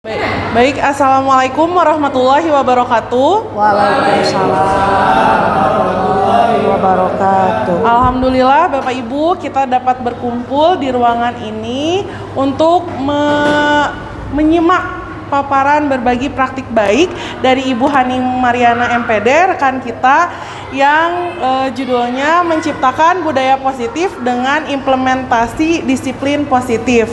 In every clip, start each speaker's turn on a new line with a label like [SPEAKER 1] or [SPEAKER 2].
[SPEAKER 1] Baik, Assalamualaikum warahmatullahi wabarakatuh.
[SPEAKER 2] Waalaikumsalam warahmatullahi wabarakatuh.
[SPEAKER 1] Alhamdulillah Bapak Ibu, kita dapat berkumpul di ruangan ini untuk menyimak paparan berbagi praktik baik dari Ibu Hani Mariana MPD, rekan kita yang judulnya menciptakan budaya positif dengan implementasi disiplin positif.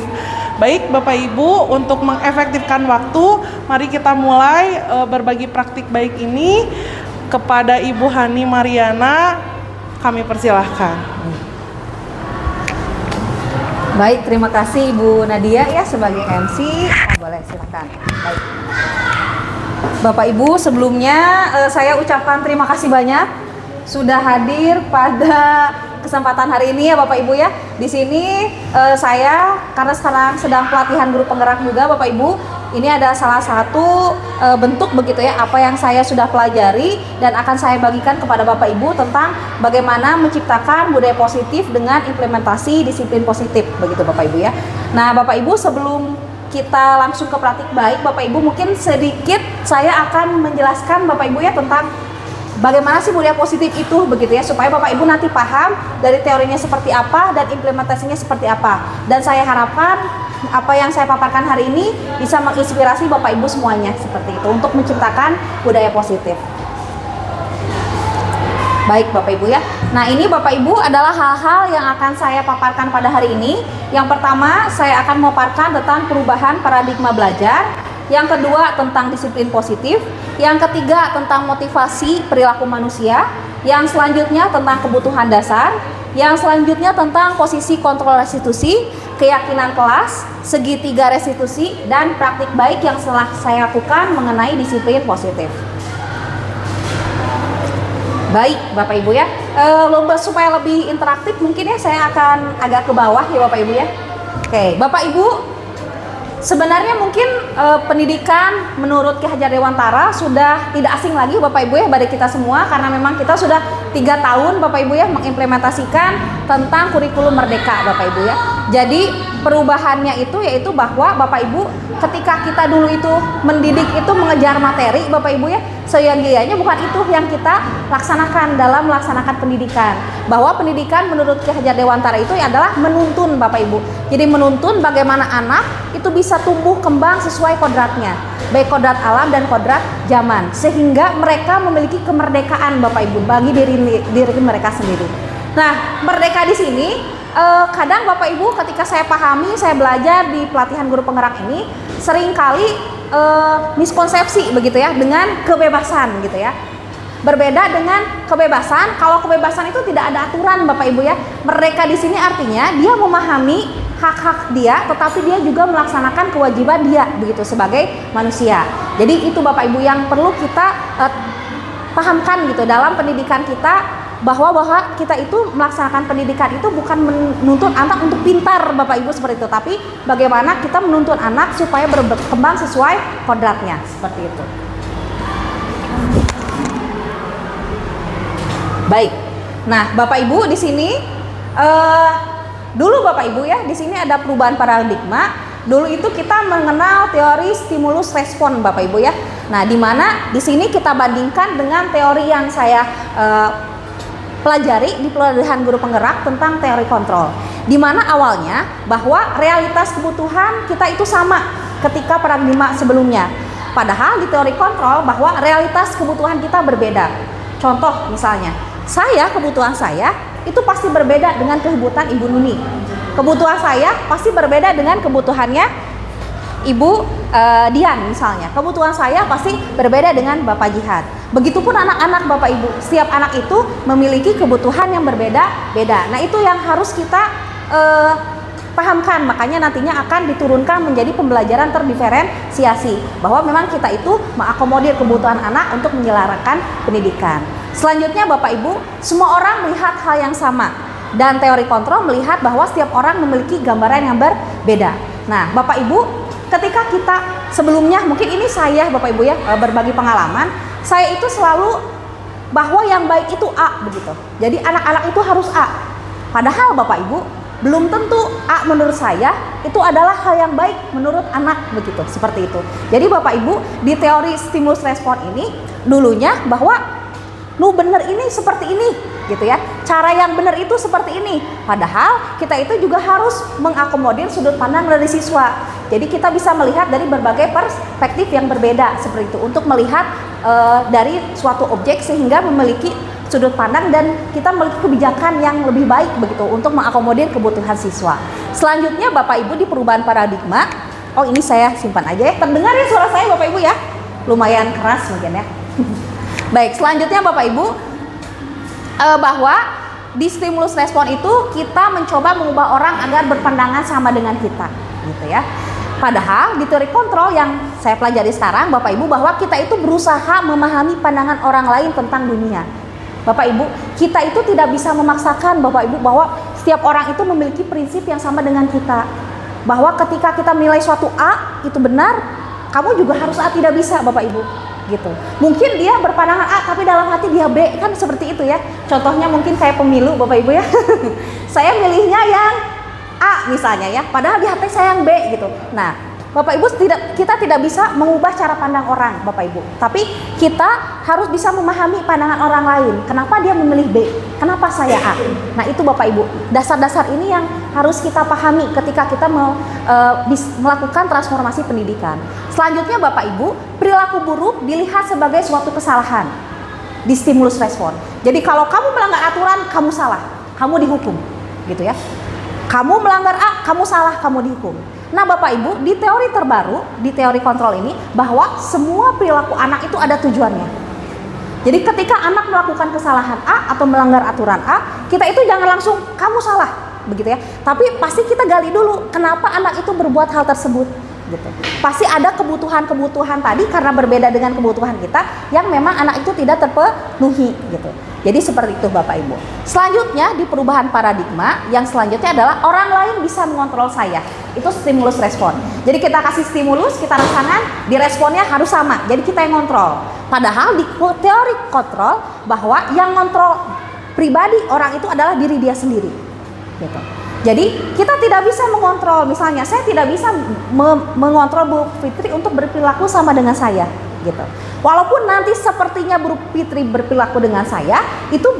[SPEAKER 1] Baik Bapak Ibu, untuk mengefektifkan waktu, mari kita mulai berbagi praktik baik ini. Kepada Ibu Hani Mariana, kami persilahkan.
[SPEAKER 2] Baik, terima kasih Ibu Nadia ya sebagai MC. Boleh silakan. Baik. Bapak Ibu, sebelumnya saya ucapkan terima kasih banyak sudah hadir pada kesempatan hari ini ya Bapak Ibu ya. Di sini saya karena sekarang sedang pelatihan guru penggerak juga Bapak Ibu. Ini ada salah satu bentuk begitu ya apa yang saya sudah pelajari dan akan saya bagikan kepada Bapak Ibu tentang bagaimana menciptakan budaya positif dengan implementasi disiplin positif begitu Bapak Ibu ya. Nah, Bapak Ibu, sebelum kita langsung ke praktik baik Bapak Ibu, mungkin sedikit saya akan menjelaskan Bapak Ibu ya tentang bagaimana sih budaya positif itu begitu ya, supaya Bapak Ibu nanti paham dari teorinya seperti apa dan implementasinya seperti apa. Dan saya harapkan apa yang saya paparkan hari ini bisa menginspirasi Bapak Ibu semuanya seperti itu untuk menciptakan budaya positif. Baik Bapak Ibu ya. Nah, ini Bapak Ibu adalah hal-hal yang akan saya paparkan pada hari ini. Yang pertama, saya akan memaparkan tentang perubahan paradigma belajar. Yang kedua, tentang disiplin positif. Yang ketiga, tentang motivasi perilaku manusia. Yang selanjutnya tentang kebutuhan dasar. Yang selanjutnya tentang posisi kontrol restitusi, keyakinan kelas, segitiga restitusi, dan praktik baik yang telah saya lakukan mengenai disiplin positif. Baik Bapak Ibu ya, supaya lebih interaktif mungkin ya saya akan agak ke bawah ya Bapak Ibu ya. Oke, Bapak Ibu, sebenarnya mungkin pendidikan menurut Ki Hajar Dewantara sudah tidak asing lagi Bapak Ibu ya bagi kita semua, karena memang kita sudah 3 tahun Bapak Ibu ya mengimplementasikan tentang kurikulum merdeka Bapak Ibu ya. Jadi perubahannya itu yaitu bahwa Bapak Ibu ketika kita dulu itu mendidik itu mengejar materi Bapak Ibu ya, seyogianya bukan itu yang kita laksanakan dalam melaksanakan pendidikan. Bahwa pendidikan menurut Ki Hajar Dewantara itu adalah menuntun Bapak Ibu. Jadi menuntun bagaimana anak itu bisa tumbuh kembang sesuai kodratnya, baik kodrat alam dan kodrat zaman, sehingga mereka memiliki kemerdekaan Bapak Ibu bagi diri mereka sendiri. Nah, merdeka di sini kadang Bapak Ibu ketika saya pahami, saya belajar di pelatihan guru penggerak ini seringkali miskonsepsi begitu ya dengan kebebasan gitu ya. Berbeda dengan kebebasan, kalau kebebasan itu tidak ada aturan Bapak Ibu ya. Merdeka di sini artinya dia memahami hak-hak dia, tetapi dia juga melaksanakan kewajiban dia begitu sebagai manusia. Jadi itu Bapak Ibu yang perlu kita pahamkan gitu dalam pendidikan kita, bahwa kita itu melaksanakan pendidikan itu bukan menuntut anak untuk pintar Bapak Ibu seperti itu, tapi bagaimana kita menuntun anak supaya berkembang sesuai kodratnya seperti itu. Baik. Nah, Bapak Ibu di sini dulu Bapak Ibu ya, di sini ada perubahan paradigma. Dulu itu kita mengenal teori stimulus respon Bapak Ibu ya. Nah, di mana di sini kita bandingkan dengan teori yang saya pelajari di pelatihan guru penggerak tentang teori kontrol, di mana awalnya bahwa realitas kebutuhan kita itu sama ketika paradigma sebelumnya, padahal di teori kontrol bahwa realitas kebutuhan kita berbeda. Contoh misalnya, kebutuhan saya itu pasti berbeda dengan kebutuhan Ibu Nuni, kebutuhan saya pasti berbeda dengan kebutuhannya Ibu Dian misalnya, kebutuhan saya pasti berbeda dengan Bapak Jihad. Begitupun anak-anak Bapak Ibu, setiap anak itu memiliki kebutuhan yang berbeda-beda. Nah, itu yang harus kita pahamkan, makanya nantinya akan diturunkan menjadi pembelajaran terdiferensiasi, bahwa memang kita itu mengakomodir kebutuhan anak untuk menyelarakan pendidikan. Selanjutnya Bapak Ibu, semua orang melihat hal yang sama, dan teori kontrol melihat bahwa setiap orang memiliki gambaran yang berbeda. Nah, Bapak Ibu, ketika kita sebelumnya, mungkin ini saya Bapak Ibu ya berbagi pengalaman, saya itu selalu bahwa yang baik itu A begitu. Jadi anak-anak itu harus A. Padahal Bapak Ibu, belum tentu A menurut saya itu adalah hal yang baik menurut anak, begitu, seperti itu. Jadi Bapak Ibu, di teori stimulus respon ini dulunya bahwa lu bener ini seperti ini, gitu ya. Cara yang benar itu seperti ini. Padahal kita itu juga harus mengakomodir sudut pandang dari siswa. Jadi kita bisa melihat dari berbagai perspektif yang berbeda seperti itu untuk melihat dari suatu objek sehingga memiliki sudut pandang dan kita memiliki kebijakan yang lebih baik begitu untuk mengakomodir kebutuhan siswa. Selanjutnya Bapak Ibu di perubahan paradigma. Oh, ini saya simpan aja ya. Terdengar ya suara saya Bapak Ibu ya? Lumayan keras mungkin ya. Baik, selanjutnya Bapak Ibu, bahwa di stimulus respon itu kita mencoba mengubah orang agar berpandangan sama dengan kita, gitu ya. Padahal di teori kontrol yang saya pelajari sekarang Bapak Ibu, bahwa kita itu berusaha memahami pandangan orang lain tentang dunia. Bapak Ibu, kita itu tidak bisa memaksakan Bapak Ibu bahwa setiap orang itu memiliki prinsip yang sama dengan kita. Bahwa ketika kita menilai suatu A itu benar, kamu juga harus A, tidak bisa Bapak Ibu. Gitu. Mungkin dia berpandangan A tapi dalam hati dia B, kan seperti itu ya. Contohnya mungkin kayak pemilu Bapak Ibu ya. Saya milihnya yang A misalnya ya, padahal di hati saya yang B gitu. Nah, Bapak Ibu, kita tidak bisa mengubah cara pandang orang Bapak Ibu, tapi kita harus bisa memahami pandangan orang lain. Kenapa dia memilih B? Kenapa saya A? Nah, itu Bapak Ibu, dasar-dasar ini yang harus kita pahami ketika kita mau melakukan transformasi pendidikan. Selanjutnya Bapak Ibu, perilaku buruk dilihat sebagai suatu kesalahan di stimulus respon. Jadi kalau kamu melanggar aturan, kamu salah, kamu dihukum, gitu ya. Kamu melanggar A, kamu salah, kamu dihukum. Nah Bapak Ibu, di teori terbaru, di teori kontrol ini, bahwa semua perilaku anak itu ada tujuannya. Jadi ketika anak melakukan kesalahan A atau melanggar aturan A, kita itu jangan langsung kamu salah, begitu ya. Tapi pasti kita gali dulu kenapa anak itu berbuat hal tersebut, gitu. Pasti ada kebutuhan-kebutuhan tadi karena berbeda dengan kebutuhan kita yang memang anak itu tidak terpenuhi, gitu. Jadi seperti itu Bapak Ibu. Selanjutnya di perubahan paradigma yang selanjutnya adalah orang lain bisa mengontrol saya. Itu stimulus respon. Jadi kita kasih stimulus, kita rasakan, di responnya harus sama. Jadi kita yang kontrol. Padahal di teori kontrol bahwa yang kontrol pribadi orang itu adalah diri dia sendiri. Gitu. Jadi kita tidak bisa mengontrol, misalnya saya tidak bisa mengontrol Bu Fitri untuk berperilaku sama dengan saya. Gitu. Walaupun nanti sepertinya Bu Fitri berperilaku dengan saya, itu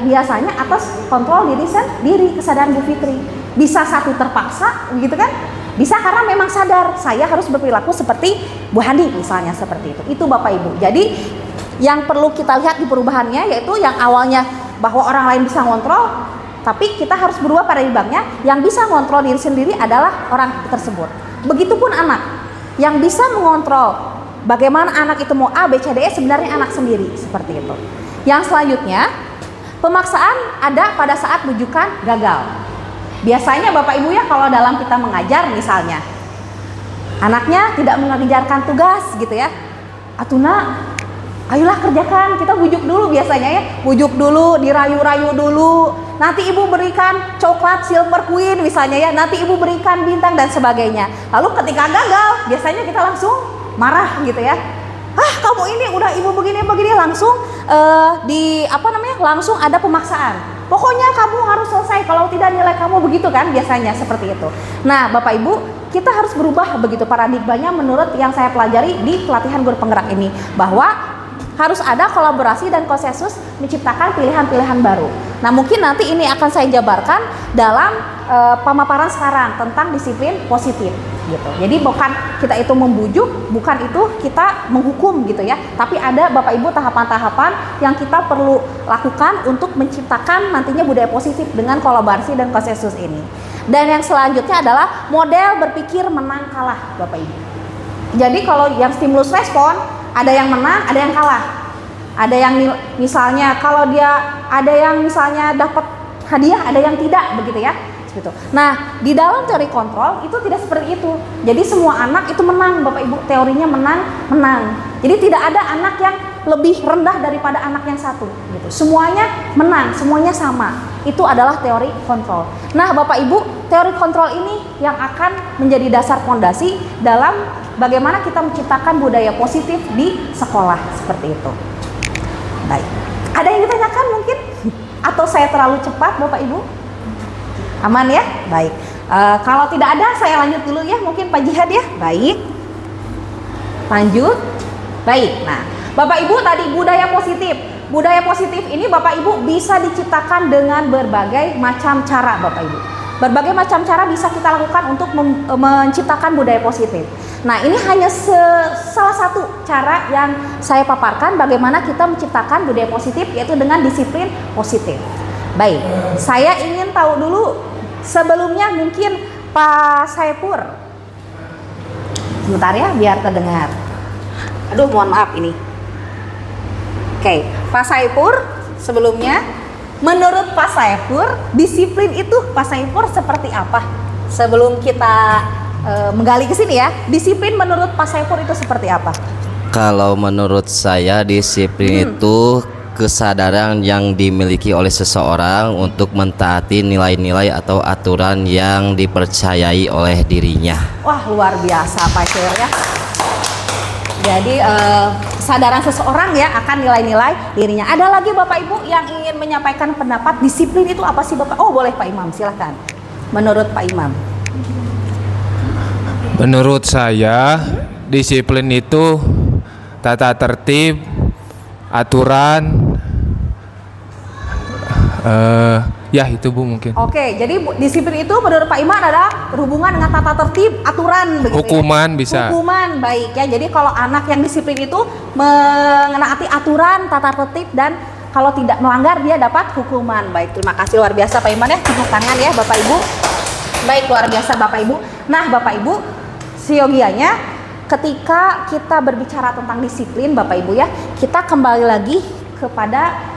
[SPEAKER 2] biasanya atas kontrol diri sendiri, kesadaran Bu Fitri. Bisa satu terpaksa, begitu kan? Bisa karena memang sadar saya harus berperilaku seperti Bu Handi misalnya, seperti itu. Itu Bapak Ibu. Jadi yang perlu kita lihat di perubahannya yaitu yang awalnya bahwa orang lain bisa ngontrol, tapi kita harus berubah paradigmanya. Yang bisa ngontrol diri sendiri adalah orang tersebut. Begitupun anak yang bisa mengontrol bagaimana anak itu mau A, B, C, D, E, sebenarnya anak sendiri, seperti itu. Yang selanjutnya, pemaksaan ada pada saat rujukan gagal. Biasanya Bapak Ibu ya, kalau dalam kita mengajar misalnya, anaknya tidak mengerjakan tugas gitu ya. Atuna, ayolah kerjakan, kita bujuk dulu biasanya ya. Bujuk dulu, dirayu-rayu dulu. Nanti ibu berikan coklat silver queen misalnya ya. Nanti ibu berikan bintang dan sebagainya. Lalu ketika gagal, biasanya kita langsung marah gitu ya. Ah, kamu ini udah ibu begini langsung langsung ada pemaksaan. Pokoknya kamu harus selesai, kalau tidak nilai kamu begitu kan biasanya seperti itu. Nah, Bapak Ibu, kita harus berubah begitu paradigmanya menurut yang saya pelajari di pelatihan guru penggerak ini, bahwa harus ada kolaborasi dan konsensus menciptakan pilihan-pilihan baru. Nah, mungkin nanti ini akan saya jabarkan dalam pemaparan sekarang tentang disiplin positif gitu. Jadi bukan kita itu membujuk, bukan itu kita menghukum gitu ya. Tapi ada Bapak Ibu tahapan-tahapan yang kita perlu lakukan untuk menciptakan nantinya budaya positif dengan kolaborasi dan konsensus ini. Dan yang selanjutnya adalah model berpikir menang kalah Bapak Ibu. Jadi kalau yang stimulus respon, ada yang menang, ada yang kalah. Ada yang misalnya kalau dia ada yang misalnya dapat hadiah, ada yang tidak, begitu ya. Gitu. Nah, di dalam teori kontrol itu tidak seperti itu. Jadi semua anak itu menang, Bapak Ibu. Teorinya menang. Jadi tidak ada anak yang lebih rendah daripada anak yang satu. Gitu. Semuanya menang, semuanya sama. Itu adalah teori kontrol. Nah, Bapak Ibu, teori kontrol ini yang akan menjadi dasar fondasi dalam bagaimana kita menciptakan budaya positif di sekolah seperti itu. Baik. Ada yang ditanyakan mungkin? Atau saya terlalu cepat, Bapak Ibu? Aman ya? Baik. Kalau tidak ada, saya lanjut dulu ya, mungkin Pak Jihad ya. Baik. Lanjut. Baik. Nah, Bapak Ibu tadi budaya positif. Budaya positif ini Bapak Ibu bisa diciptakan dengan berbagai macam cara, Bapak Ibu. Berbagai macam cara bisa kita lakukan untuk menciptakan budaya positif. Nah, ini hanya salah satu cara yang saya paparkan bagaimana kita menciptakan budaya positif, yaitu dengan disiplin positif. Baik, saya ingin tahu dulu sebelumnya mungkin Pak Saipur. Sebentar ya, biar terdengar. Aduh, mohon maaf ini. Oke, Pak Saipur sebelumnya, menurut Pak Saipur, disiplin itu Pak Saipur seperti apa? Sebelum kita menggali ke sini ya, disiplin menurut Pak Saipur itu seperti apa?
[SPEAKER 3] Kalau menurut saya disiplin itu kesadaran yang dimiliki oleh seseorang untuk mentaati nilai-nilai atau aturan yang dipercayai oleh dirinya.
[SPEAKER 2] Wah, luar biasa Pak Saipur ya. Jadi kesadaran seseorang ya akan nilai-nilai dirinya. Ada lagi Bapak Ibu yang ingin menyampaikan pendapat disiplin itu apa sih Bapak? Oh boleh Pak Imam, silahkan. Menurut Pak Imam.
[SPEAKER 4] Menurut saya disiplin itu tata tertib, aturan, ya itu Bu mungkin.
[SPEAKER 2] Oke, jadi disiplin itu menurut Pak Imam adalah berhubungan dengan tata tertib, aturan begitu.
[SPEAKER 4] Hukuman
[SPEAKER 2] ya?
[SPEAKER 4] bisa.
[SPEAKER 2] Hukuman baik ya. Jadi kalau anak yang disiplin itu menaati aturan, tata tertib, dan kalau tidak melanggar dia dapat hukuman. Baik, terima kasih luar biasa Pak Iman ya. Tepuk tangan ya Bapak Ibu. Baik, luar biasa Bapak Ibu. Nah Bapak Ibu, siogianya ketika kita berbicara tentang disiplin Bapak Ibu ya, kita kembali lagi kepada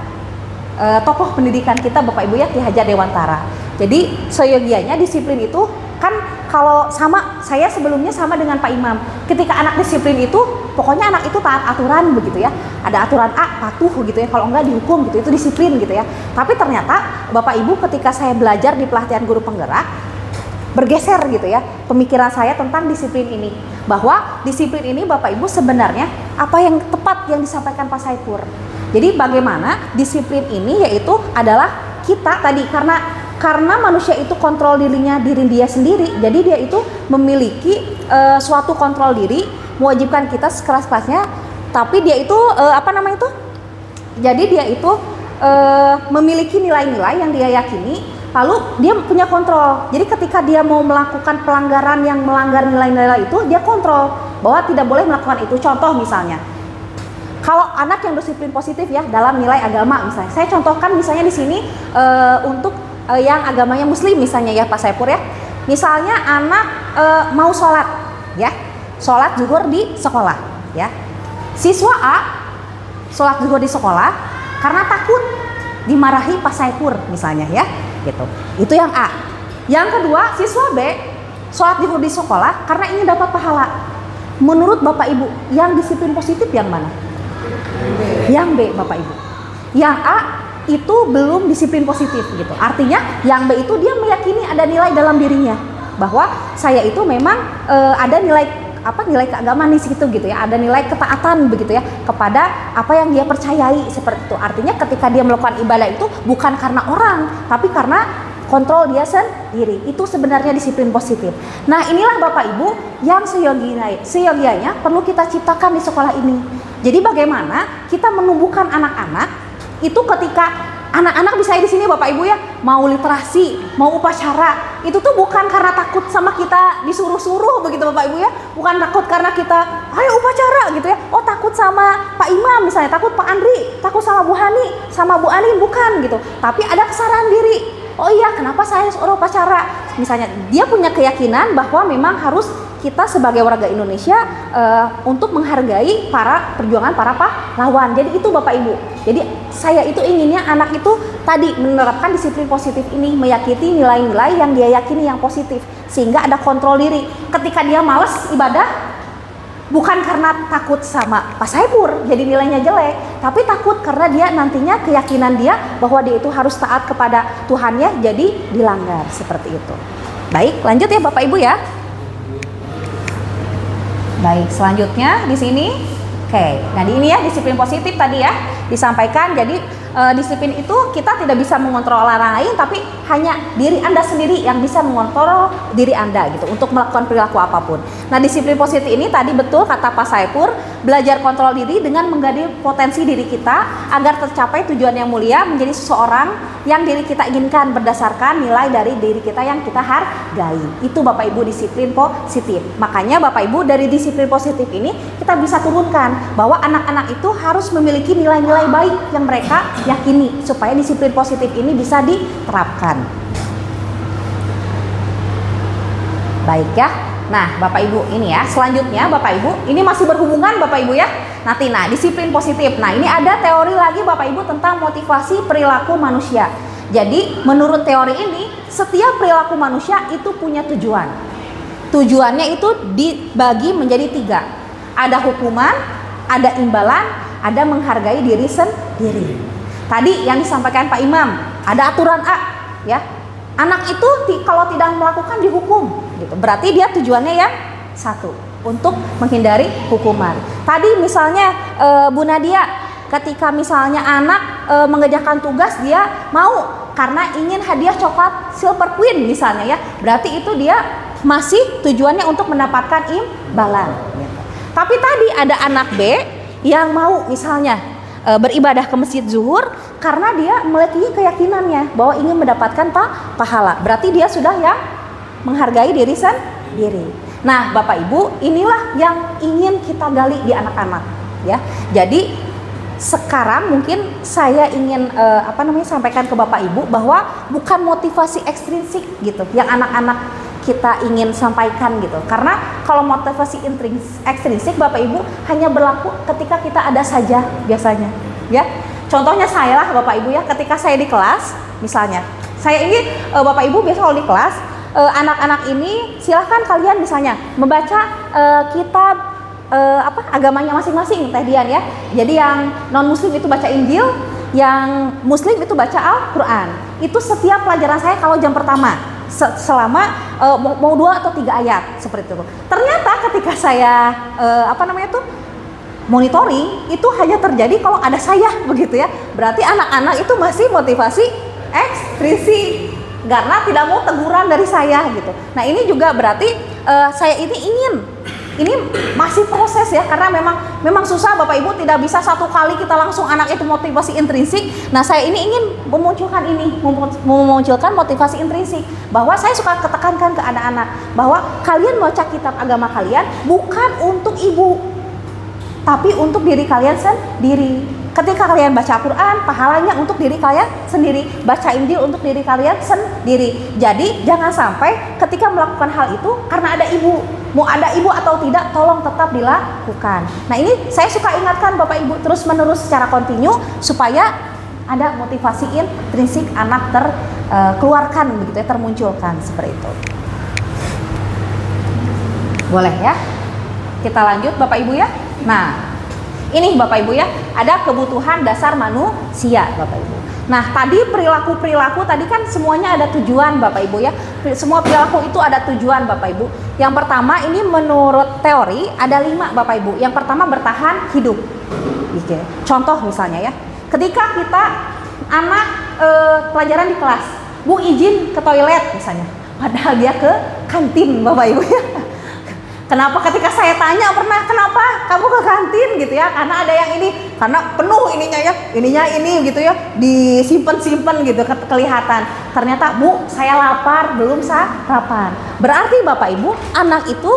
[SPEAKER 2] tokoh pendidikan kita Bapak Ibu ya, Ki Hajar Dewantara. Jadi seyogianya disiplin itu kan kalau sama saya sebelumnya sama dengan Pak Imam. Ketika anak disiplin itu pokoknya anak itu taat aturan begitu ya. Ada aturan A patuh gitu ya, kalau enggak dihukum gitu, itu disiplin gitu ya. Tapi ternyata Bapak Ibu ketika saya belajar di pelatihan guru penggerak bergeser gitu ya pemikiran saya tentang disiplin ini, bahwa disiplin ini Bapak Ibu sebenarnya apa yang tepat yang disampaikan Pak Saipur. Jadi bagaimana disiplin ini yaitu adalah kita tadi karena manusia itu kontrol diri dia sendiri, jadi dia itu memiliki suatu kontrol diri, mewajibkan kita sekeras-kerasnya, tapi dia itu jadi dia itu memiliki nilai-nilai yang dia yakini, lalu dia punya kontrol. Jadi ketika dia mau melakukan pelanggaran yang melanggar nilai-nilai itu, dia kontrol bahwa tidak boleh melakukan itu. Contoh misalnya, kalau anak yang disiplin positif ya dalam nilai agama misalnya, saya contohkan misalnya di sini untuk yang agamanya Muslim misalnya ya Pak Saipur ya. Misalnya anak mau sholat ya, sholat zuhur di sekolah ya. Siswa A sholat zuhur di sekolah karena takut dimarahi Pak Saipur misalnya ya, gitu. Itu yang A. Yang kedua, siswa B sholat zuhur di sekolah karena ingin dapat pahala. Menurut Bapak Ibu, yang disiplin positif yang mana? Yang B Bapak Ibu. Yang A itu belum disiplin positif gitu. Artinya yang B itu dia meyakini ada nilai dalam dirinya bahwa saya itu memang ada nilai keagamaan di situ gitu ya, ada nilai ketaatan begitu ya kepada apa yang dia percayai seperti itu. Artinya ketika dia melakukan ibadah itu bukan karena orang, tapi karena kontrol dia sendiri. Itu sebenarnya disiplin positif. Nah inilah Bapak Ibu yang seyogianya perlu kita ciptakan di sekolah ini. Jadi bagaimana kita menumbuhkan anak-anak itu ketika anak-anak bisa di sini Bapak Ibu ya, mau literasi, mau upacara, itu tuh bukan karena takut sama kita disuruh-suruh begitu Bapak Ibu ya, bukan takut karena kita ayo upacara gitu ya, oh takut sama Pak Imam misalnya, takut Pak Andri, takut sama Bu Hani, sama Bu Ani, bukan gitu, tapi ada kesadaran diri. Oh iya, kenapa saya suruh upacara? Misalnya dia punya keyakinan bahwa memang harus kita sebagai warga Indonesia untuk menghargai perjuangan para pahlawan. Jadi itu Bapak Ibu. Jadi saya itu inginnya anak itu tadi menerapkan disiplin positif ini, meyakini nilai-nilai yang dia yakini yang positif, sehingga ada kontrol diri. Ketika dia malas ibadah, bukan karena takut sama Pak Saipur jadi nilainya jelek, tapi takut karena dia nantinya keyakinan dia bahwa dia itu harus taat kepada Tuhannya jadi dilanggar seperti itu. Baik, lanjut ya Bapak Ibu ya. Baik, selanjutnya di sini. Oke, nah ini ya disiplin positif tadi ya disampaikan. Jadi disiplin itu kita tidak bisa mengontrol orang lain, tapi hanya diri Anda sendiri yang bisa mengontrol diri Anda gitu untuk melakukan perilaku apapun. Nah, disiplin positif ini tadi betul kata Pak Saipur, belajar kontrol diri dengan menggali potensi diri kita agar tercapai tujuan yang mulia menjadi seseorang yang diri kita inginkan berdasarkan nilai dari diri kita yang kita hargai. Itu Bapak Ibu disiplin positif. Makanya Bapak Ibu dari disiplin positif ini kita bisa turunkan bahwa anak-anak itu harus memiliki nilai-nilai baik yang mereka yakini supaya disiplin positif ini bisa diterapkan. Baik ya. Nah, Bapak Ibu ini ya, selanjutnya Bapak Ibu, ini masih berhubungan Bapak Ibu ya. Nanti disiplin positif. Nah, ini ada teori lagi Bapak Ibu tentang motivasi perilaku manusia. Jadi, menurut teori ini, setiap perilaku manusia itu punya tujuan. Tujuannya itu dibagi menjadi 3. Ada hukuman, ada imbalan, ada menghargai diri sendiri. Tadi yang disampaikan Pak Imam, ada aturan A, ya. Anak itu kalau tidak melakukan dihukum, gitu. Berarti dia tujuannya yang 1, untuk menghindari hukuman. Tadi misalnya Bu Nadia, ketika misalnya anak mengerjakan tugas dia mau karena ingin hadiah coklat Silver Queen misalnya ya, berarti itu dia masih tujuannya untuk mendapatkan imbalan. Gitu. Tapi tadi ada anak B yang mau misalnya beribadah ke masjid zuhur karena dia memiliki keyakinannya bahwa ingin mendapatkan pahala. Berarti dia sudah yang menghargai diri sendiri. Nah, Bapak Ibu, inilah yang ingin kita gali di anak-anak, ya. Jadi sekarang mungkin saya ingin sampaikan ke Bapak Ibu bahwa bukan motivasi ekstrinsik gitu yang anak-anak kita ingin sampaikan gitu. Karena kalau motivasi ekstrinsik Bapak Ibu hanya berlaku ketika kita ada saja biasanya, ya. Contohnya saya lah Bapak Ibu ya, ketika saya di kelas misalnya. Saya ini Bapak Ibu biasa kalau di kelas anak-anak ini silahkan kalian misalnya membaca kitab agamanya masing-masing Teh Dian ya. Jadi yang non muslim itu baca Injil, yang muslim itu baca Al-Quran. Itu setiap pelajaran saya kalau jam pertama selama mau 2 atau 3 ayat seperti itu. Ternyata ketika saya monitoring itu hanya terjadi kalau ada saya begitu ya. Berarti anak-anak itu masih motivasi ekstrinsik karena tidak mau teguran dari saya gitu. Nah, ini juga berarti saya ini masih proses ya, karena memang susah Bapak Ibu, tidak bisa satu kali kita langsung anak itu motivasi intrinsik. Nah, saya ini ingin memunculkan motivasi intrinsik, bahwa saya suka ketekankan ke anak-anak bahwa kalian baca kitab agama kalian bukan untuk ibu, tapi untuk diri kalian sendiri. Ketika kalian baca Al-Quran, pahalanya untuk diri kalian sendiri. Baca Injil untuk diri kalian sendiri. Jadi jangan sampai ketika melakukan hal itu karena ada ibu. Mau ada ibu atau tidak, tolong tetap dilakukan. Nah, ini saya suka ingatkan Bapak Ibu terus menerus secara kontinu supaya ada motivasi intrinsik anak terkeluarkan begitu ya, termunculkan seperti itu. Boleh ya? Kita lanjut Bapak Ibu ya. Nah, ini Bapak Ibu ya, ada kebutuhan dasar manusia Bapak Ibu. Nah, tadi perilaku-perilaku tadi kan semuanya ada tujuan Bapak Ibu ya. Semua perilaku itu ada tujuan Bapak Ibu. Yang pertama ini menurut teori ada 5 Bapak Ibu. Yang pertama bertahan hidup. Oke. Contoh misalnya ya, ketika kita anak pelajaran di kelas, Bu izin ke toilet misalnya, padahal dia ke kantin Bapak Ibu ya. Kenapa ketika saya tanya pernah, kenapa kamu ke kantin gitu ya? Karena ada yang ini, karena penuh ininya ini gitu ya, disimpan gitu kelihatan. Ternyata Bu, saya lapar, belum sarapan. Berarti Bapak Ibu, anak itu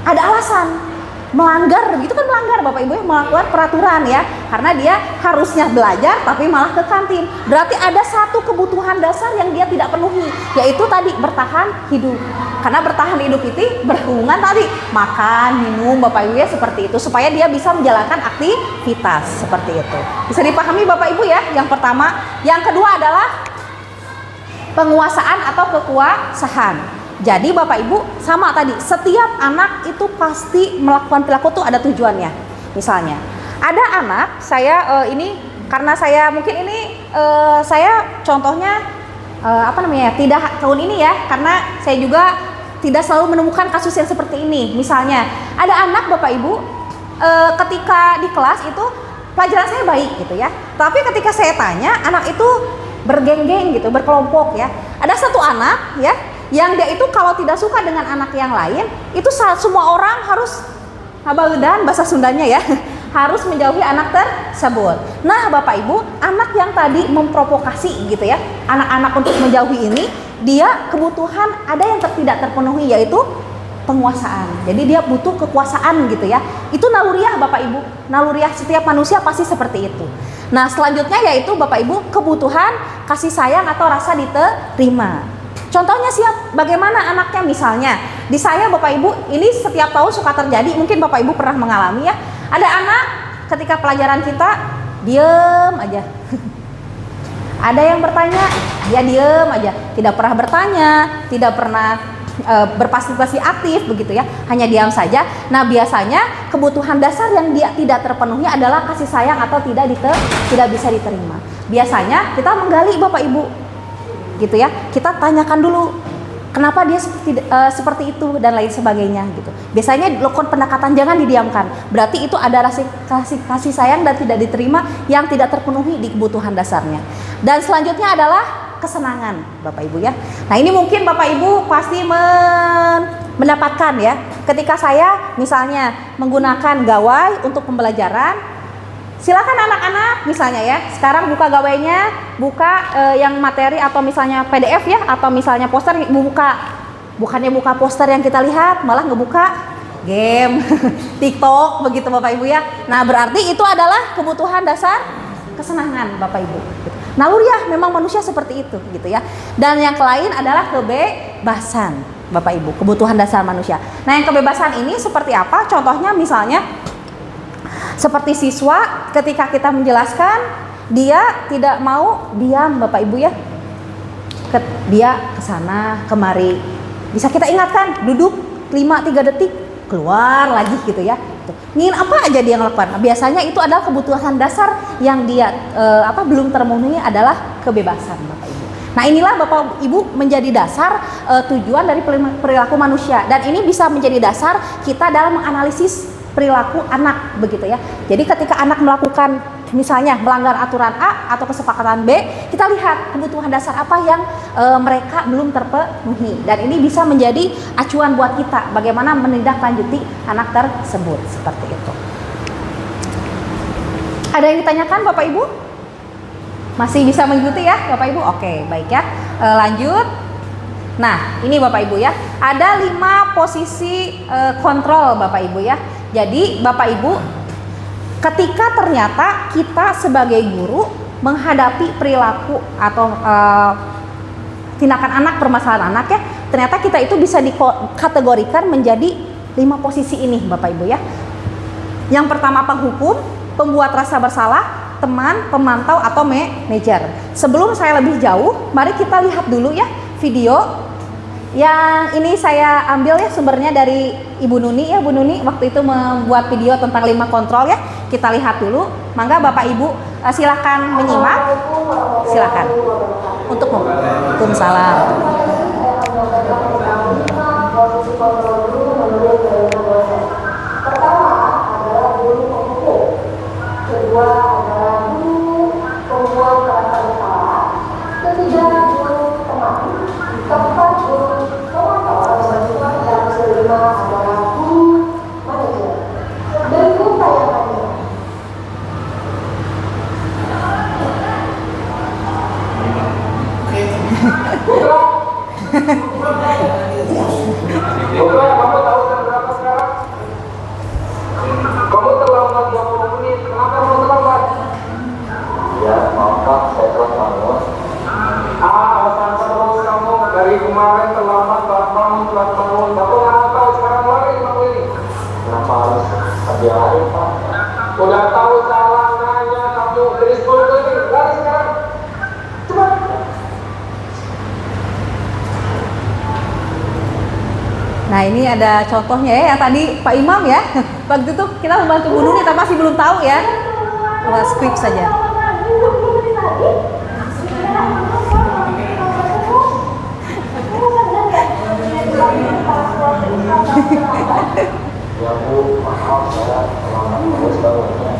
[SPEAKER 2] ada alasan melanggar, begitu kan melanggar Bapak Ibu ya, melanggar peraturan ya, karena dia harusnya belajar tapi malah ke kantin. Berarti ada satu kebutuhan dasar yang dia tidak penuhi, yaitu tadi bertahan hidup. Karena bertahan hidup itu berhubungan tadi makan, minum Bapak Ibu ya, seperti itu, supaya dia bisa menjalankan aktivitas seperti itu. Bisa dipahami Bapak Ibu ya, yang pertama. Yang kedua adalah penguasaan atau kekuasaan. Jadi Bapak Ibu sama tadi, setiap anak itu pasti melakukan perilaku itu ada tujuannya. Misalnya ada anak saya ini, karena saya mungkin ini saya contohnya tidak tahun ini ya, karena saya juga tidak selalu menemukan kasus yang seperti ini. Misalnya ada anak Bapak Ibu ketika di kelas itu pelajaran saya baik gitu ya. Tapi ketika saya tanya, anak itu bergeng-geng gitu, berkelompok ya. Ada satu anak ya, yang dia itu kalau tidak suka dengan anak yang lain, itu semua orang harus dan bahasa Sundanya ya, harus menjauhi anak tersebut. Nah, Bapak Ibu, anak yang tadi memprovokasi gitu ya, anak-anak untuk menjauhi ini, dia kebutuhan ada yang tidak terpenuhi, yaitu penguasaan. Jadi dia butuh kekuasaan gitu ya. Itu naluriah Bapak Ibu. Naluriah setiap manusia pasti seperti itu. Nah, selanjutnya yaitu Bapak Ibu kebutuhan kasih sayang atau rasa diterima. Contohnya bagaimana anaknya misalnya. Di saya Bapak Ibu, ini setiap tahun suka terjadi, mungkin Bapak Ibu pernah mengalami ya. Ada anak ketika pelajaran kita diem aja. Ada yang bertanya, dia diem aja, tidak pernah bertanya, tidak pernah berpartisipasi aktif begitu ya, hanya diam saja. Nah, biasanya kebutuhan dasar yang dia tidak terpenuhi adalah kasih sayang atau tidak bisa diterima. Biasanya kita menggali Bapak Ibu gitu ya, kita tanyakan dulu kenapa dia seperti itu dan lain sebagainya gitu. Biasanya lakukan pendekatan, jangan didiamkan, berarti itu ada rasa kasih sayang dan tidak diterima yang tidak terpenuhi di kebutuhan dasarnya. Dan selanjutnya adalah kesenangan Bapak Ibu ya. Nah, ini mungkin Bapak Ibu pasti mendapatkan ya, ketika saya misalnya menggunakan gawai untuk pembelajaran. Silakan anak-anak misalnya ya, sekarang buka gawainya, buka yang materi atau misalnya PDF ya, atau misalnya poster, bukannya buka poster yang kita lihat, malah ngebuka game TikTok begitu Bapak Ibu ya. Nah, berarti itu adalah kebutuhan dasar kesenangan Bapak Ibu. Naluriah memang manusia seperti itu gitu ya. Dan yang lain adalah kebebasan Bapak Ibu, kebutuhan dasar manusia. Nah, yang kebebasan ini seperti apa? Contohnya misalnya seperti siswa ketika kita menjelaskan, dia tidak mau diam Bapak Ibu ya. Dia kesana kemari. Bisa kita ingatkan, duduk 5-3 detik, keluar lagi gitu ya. Ingin apa aja dia lakukan. Nah, biasanya itu adalah kebutuhan dasar yang dia belum terpenuhi adalah kebebasan Bapak Ibu. Nah, inilah Bapak Ibu menjadi dasar tujuan dari perilaku manusia, dan ini bisa menjadi dasar kita dalam menganalisis perilaku anak begitu ya. Jadi ketika anak melakukan misalnya melanggar aturan A atau kesepakatan B, kita lihat kebutuhan dasar apa yang mereka belum terpenuhi, dan ini bisa menjadi acuan buat kita bagaimana menindaklanjuti anak tersebut seperti itu. Ada yang ditanyakan Bapak Ibu? Masih bisa mengikuti ya Bapak Ibu? Oke, baik ya. Lanjut. Nah, ini Bapak Ibu ya, ada 5 posisi kontrol Bapak Ibu ya. Jadi Bapak Ibu, ketika ternyata kita sebagai guru menghadapi perilaku atau tindakan anak, permasalahan anak ya, ternyata kita itu bisa dikategorikan menjadi 5 posisi ini Bapak Ibu ya. Yang pertama penghukum, pembuat rasa bersalah, teman, pemantau atau manajer. Sebelum saya lebih jauh, mari kita lihat dulu ya video yang ini saya ambil ya sumbernya dari Ibu Nuni ya. Bu Nuni waktu itu membuat video tentang 5 kontrol ya. Kita lihat dulu. Mangga Bapak Ibu silakan menyimak. Silakan. Untuk Waalaikumsalam.
[SPEAKER 5] Pertama adalah guru penghukum. Kedua adalah guru pembuat rasa bersalah. Ketiga guru teman. Keempat guru pemantau atau bantuan, dan kelima adalah guru manajer. Berikut tayangannya.
[SPEAKER 6] Putra, kamu tahu jam berapa sekarang? Kamu terlambat 20 menit. Kenapa kamu terlambat?
[SPEAKER 7] Ya, maaf Pak, saya telah bangun.
[SPEAKER 6] Alasan terus kamu dari kemarin terlambat, kamu telah bangun. Kamu nggak tahu sekarang lari kamu ini.
[SPEAKER 7] Kenapa harus ambil lari Pak?
[SPEAKER 6] Udah tahu salah nanya kamu dari 10 menit. Lari sekarang. Cepat.
[SPEAKER 2] Nah, ini ada contohnya ya, yang tadi Pak Imam ya. Waktu itu kita membantu Bu Nuni, tapi masih belum tahu ya. Buat skrip saja.
[SPEAKER 7] Ya Bu, maaf saya terlambat terus bangunnya.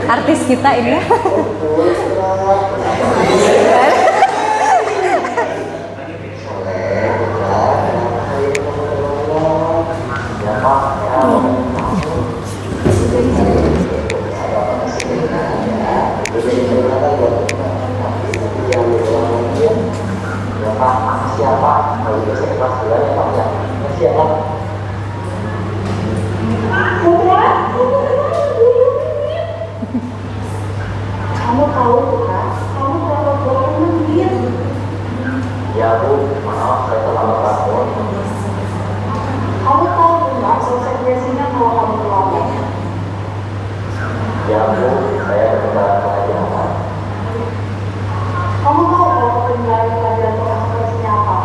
[SPEAKER 2] Artis kita ini ya.
[SPEAKER 7] Siapa? Kalau bisa ikhlas bulan ya Pak ya. Siapa?
[SPEAKER 5] Kamu tahu bukan? Kamu kalau bohong dia.
[SPEAKER 7] Ya Bu, maaf saya terlambat bangun.
[SPEAKER 5] Kamu tahu bukan konsekuensinya kalau kamu terlambat?
[SPEAKER 7] Ya Bu, saya benar pelajaran.
[SPEAKER 5] Kamu tahu kalau ketinggalan pelajaran itu konsekuensinya apa?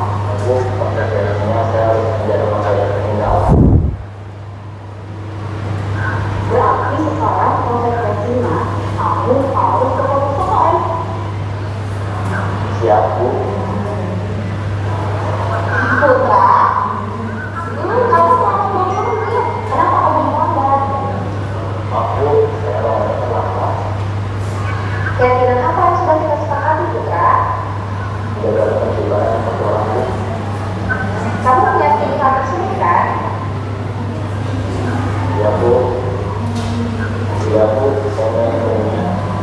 [SPEAKER 7] Bu, konsekuensinya saya harus menjadi masalah ketinggalan.
[SPEAKER 5] Berarti sekarang konsekuensinya kamu harus ke perpustakaan.
[SPEAKER 7] Siap Bu.
[SPEAKER 5] Putra, kamu selalu bohong dia. Kenapa kamu terlambat?
[SPEAKER 7] Maaf Bu, saya orangnya terlambat.
[SPEAKER 5] Keyakinan apa yang sudah kita sepakati, Putra?
[SPEAKER 7] Jaga ketertiban satu orang Bu.
[SPEAKER 5] Kamu meyakini hal tersebut kan?
[SPEAKER 7] Ya Bu. Ya Bu, saya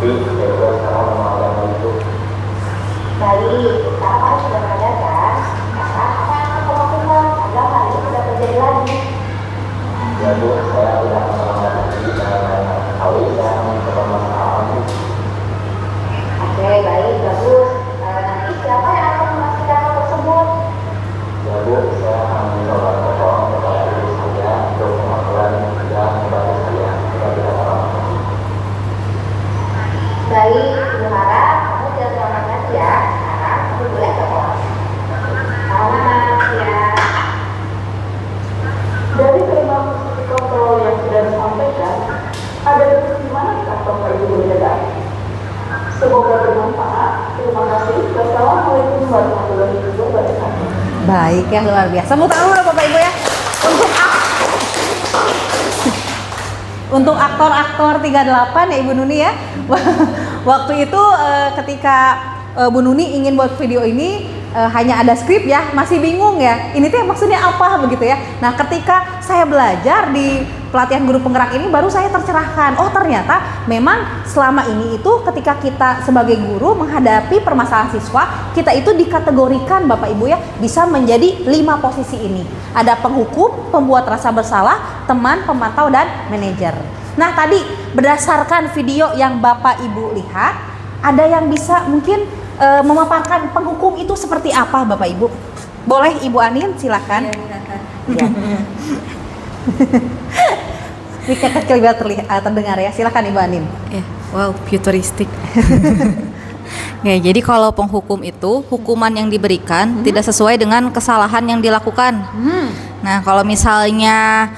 [SPEAKER 7] jaga sekarang mengalami itu.
[SPEAKER 5] Baik, sekarang sudah sadar kan? Sekarang apa yang kamu lakukan agar hal ini tidak terjadi lagi?
[SPEAKER 7] Ya Bu, saya tidak mengalami lagi dengan hal yang bermasalah Bu.
[SPEAKER 5] Oke, baik, bagus. Nanti siapa yang akan memastikan hal tersebut?
[SPEAKER 7] Ya Bu, saya akan mencoba tolong kepada ibu saya untuk pengaturan dan membantu saya agar tidak terlambat.
[SPEAKER 5] Baik, Ibu harap kamu tidak terlambat lagi ya. Sekarang kamu boleh ke kelas. Selamat ya. Dari kelima fungsi kontrol yang sudah disampaikan, ada di mana kantor Pak Ibu berbeda? Semoga bermanfaat. Terima kasih. Wassalamualaikum warahmatullahi wabarakatuh.
[SPEAKER 2] Baik ya, luar biasa. Tepuk tangan dulu Bapak Ibu ya. Untuk aktor-aktor 38 ya Ibu Nuni ya. Waktu itu ketika Bu Nuni ingin buat video ini hanya ada skrip ya, masih bingung ya. Ini tuh maksudnya apa begitu ya. Nah, ketika saya belajar di pelatihan guru penggerak ini baru saya tercerahkan. Oh, ternyata memang selama ini itu ketika kita sebagai guru menghadapi permasalahan siswa, kita itu dikategorikan Bapak Ibu ya, bisa menjadi 5 posisi ini. Ada penghukum, pembuat rasa bersalah, teman, pemantau, dan manajer. Nah, tadi berdasarkan video yang Bapak Ibu lihat, ada yang bisa mungkin memaparkan penghukum itu seperti apa Bapak Ibu? Boleh Ibu Anin, silakan. Ya. Mika kecil biar terdengar ya. Silakan Ibu Anin.
[SPEAKER 8] Ya, wow, futuristik. Ya, jadi kalau penghukum itu hukuman yang diberikan tidak sesuai dengan kesalahan yang dilakukan. Nah, kalau misalnya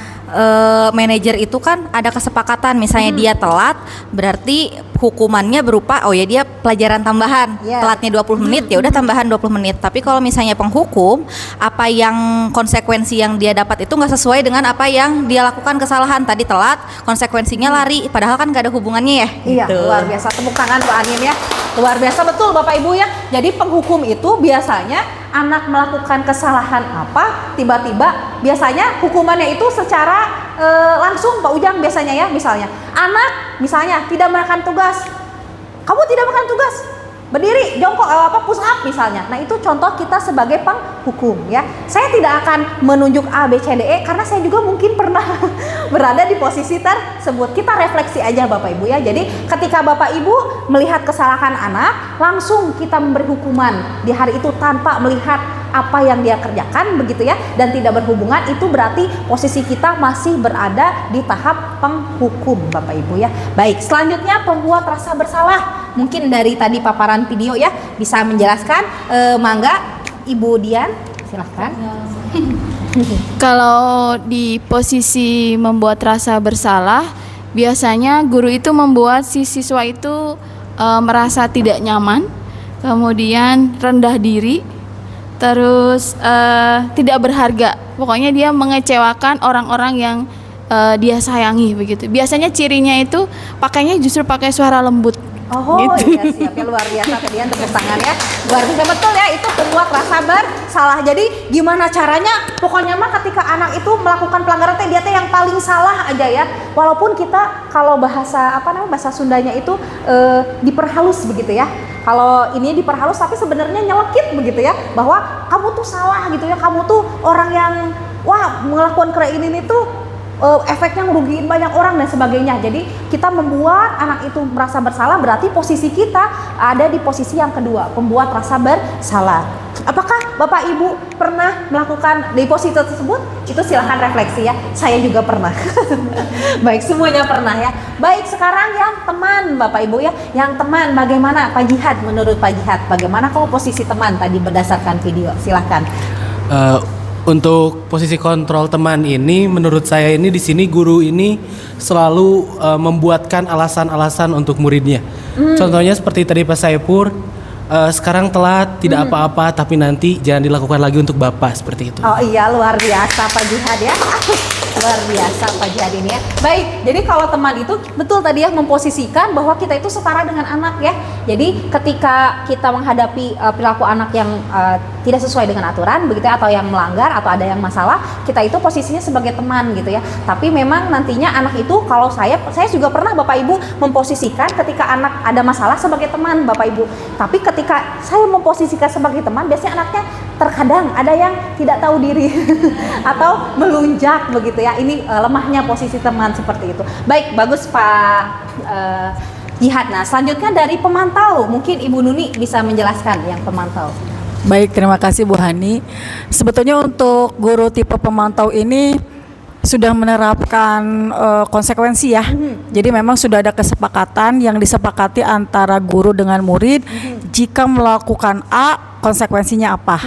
[SPEAKER 8] manajer itu kan ada kesepakatan, misalnya dia telat, berarti hukumannya berupa dia pelajaran tambahan. Telatnya 20 menit, ya udah tambahan 20 menit. Tapi kalau misalnya penghukum, apa yang konsekuensi yang dia dapat itu nggak sesuai dengan apa yang dia lakukan kesalahan. Tadi telat, konsekuensinya lari, padahal kan nggak ada hubungannya ya.
[SPEAKER 2] Iya,
[SPEAKER 8] gitu.
[SPEAKER 2] luar biasa. Tepuk tangan Bu Anin ya. Luar biasa betul Bapak Ibu ya. Jadi penghukum itu biasanya anak melakukan kesalahan apa, tiba-tiba biasanya hukumannya itu secara langsung Pak Ujang biasanya ya. Misalnya anak misalnya tidak melakukan tugas, kamu tidak melakukan tugas, berdiri jongkok push up misalnya. Nah, itu contoh kita sebagai penghukum ya. Saya tidak akan menunjuk A, B, C, D, E karena saya juga mungkin pernah berada di posisi tersebut. Kita refleksi aja Bapak Ibu ya. Jadi ketika Bapak Ibu melihat kesalahan anak, langsung kita memberi hukuman di hari itu tanpa melihat apa yang dia kerjakan begitu ya, dan tidak berhubungan, itu berarti posisi kita masih berada di tahap penghukum Bapak Ibu ya. Baik, selanjutnya pembuat rasa bersalah. Mungkin dari tadi paparan video ya bisa menjelaskan. Mangga Ibu Dian, silahkan.
[SPEAKER 9] Kalau di posisi membuat rasa bersalah, biasanya guru itu membuat si siswa itu merasa tidak nyaman, kemudian rendah diri, terus tidak berharga. Pokoknya dia mengecewakan orang-orang yang dia sayangi begitu. Biasanya cirinya itu pakainya justru pakai suara lembut.
[SPEAKER 2] Oh
[SPEAKER 9] Gitu.
[SPEAKER 2] iya siap ya, luar biasa tadi ya, tepuk tangan ya, luar biasa betul ya, itu membuat rasa bersalah. Jadi gimana caranya? Pokoknya mah ketika anak itu melakukan pelanggaran teh dia teh yang paling salah aja ya. Walaupun kita kalau bahasa bahasa Sundanya itu diperhalus begitu ya. Kalau ini diperhalus tapi sebenarnya nyelekit begitu ya, bahwa kamu tuh salah gitu ya, kamu tuh orang yang melakukan ini tuh efeknya ngerugiin banyak orang dan sebagainya. Jadi kita membuat anak itu merasa bersalah, berarti posisi kita ada di posisi yang kedua, pembuat rasa bersalah. Apakah Bapak Ibu pernah melakukan di posisi tersebut? Itu silahkan refleksi ya. Saya juga pernah. Baik, semuanya pernah ya. Baik, sekarang yang teman Bapak Ibu ya. Yang teman, bagaimana Pak Jihad? Menurut Pak Jihad, bagaimana kalau posisi teman tadi berdasarkan video? Silahkan.
[SPEAKER 10] Untuk posisi kontrol teman ini, menurut saya ini di sini guru ini selalu membuatkan alasan-alasan untuk muridnya. Contohnya seperti tadi Pak Saipur, sekarang telat tidak apa-apa, tapi nanti jangan dilakukan lagi untuk Bapak, seperti itu.
[SPEAKER 2] Oh iya, luar biasa Pak Jihad ya. Luar biasa Pak Jihad ini ya. Baik, jadi kalau teman itu betul tadi ya, memposisikan bahwa kita itu setara dengan anak ya. Jadi ketika kita menghadapi perilaku anak yang tidak sesuai dengan aturan begitu ya, atau yang melanggar atau ada yang masalah, kita itu posisinya sebagai teman gitu ya. Tapi memang nantinya anak itu, kalau saya juga pernah Bapak Ibu memposisikan ketika anak ada masalah sebagai teman Bapak Ibu. Tapi ketika saya memposisikan sebagai teman, biasanya anaknya terkadang ada yang tidak tahu diri atau melunjak begitu ya. Ini lemahnya posisi teman seperti itu. Baik, bagus Pak Jihad. Nah, selanjutnya dari pemantau, mungkin Ibu Nuni bisa menjelaskan yang pemantau.
[SPEAKER 11] Baik, terima kasih Bu Hani. Sebetulnya untuk guru tipe pemantau ini sudah menerapkan konsekuensi ya. Jadi memang sudah ada kesepakatan yang disepakati antara guru dengan murid. Jika melakukan A, konsekuensinya apa.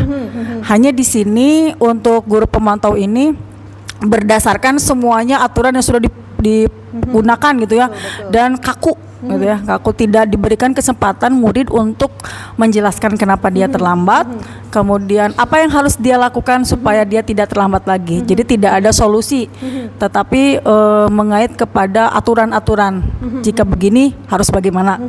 [SPEAKER 11] Hanya di sini untuk guru pemantau ini berdasarkan semuanya aturan yang sudah digunakan gitu ya, dan kaku gitu ya, kaku, tidak diberikan kesempatan murid untuk menjelaskan kenapa dia terlambat, kemudian apa yang harus dia lakukan supaya dia tidak terlambat lagi. Jadi tidak ada solusi, tetapi mengait kepada aturan-aturan. Jika begini harus bagaimana.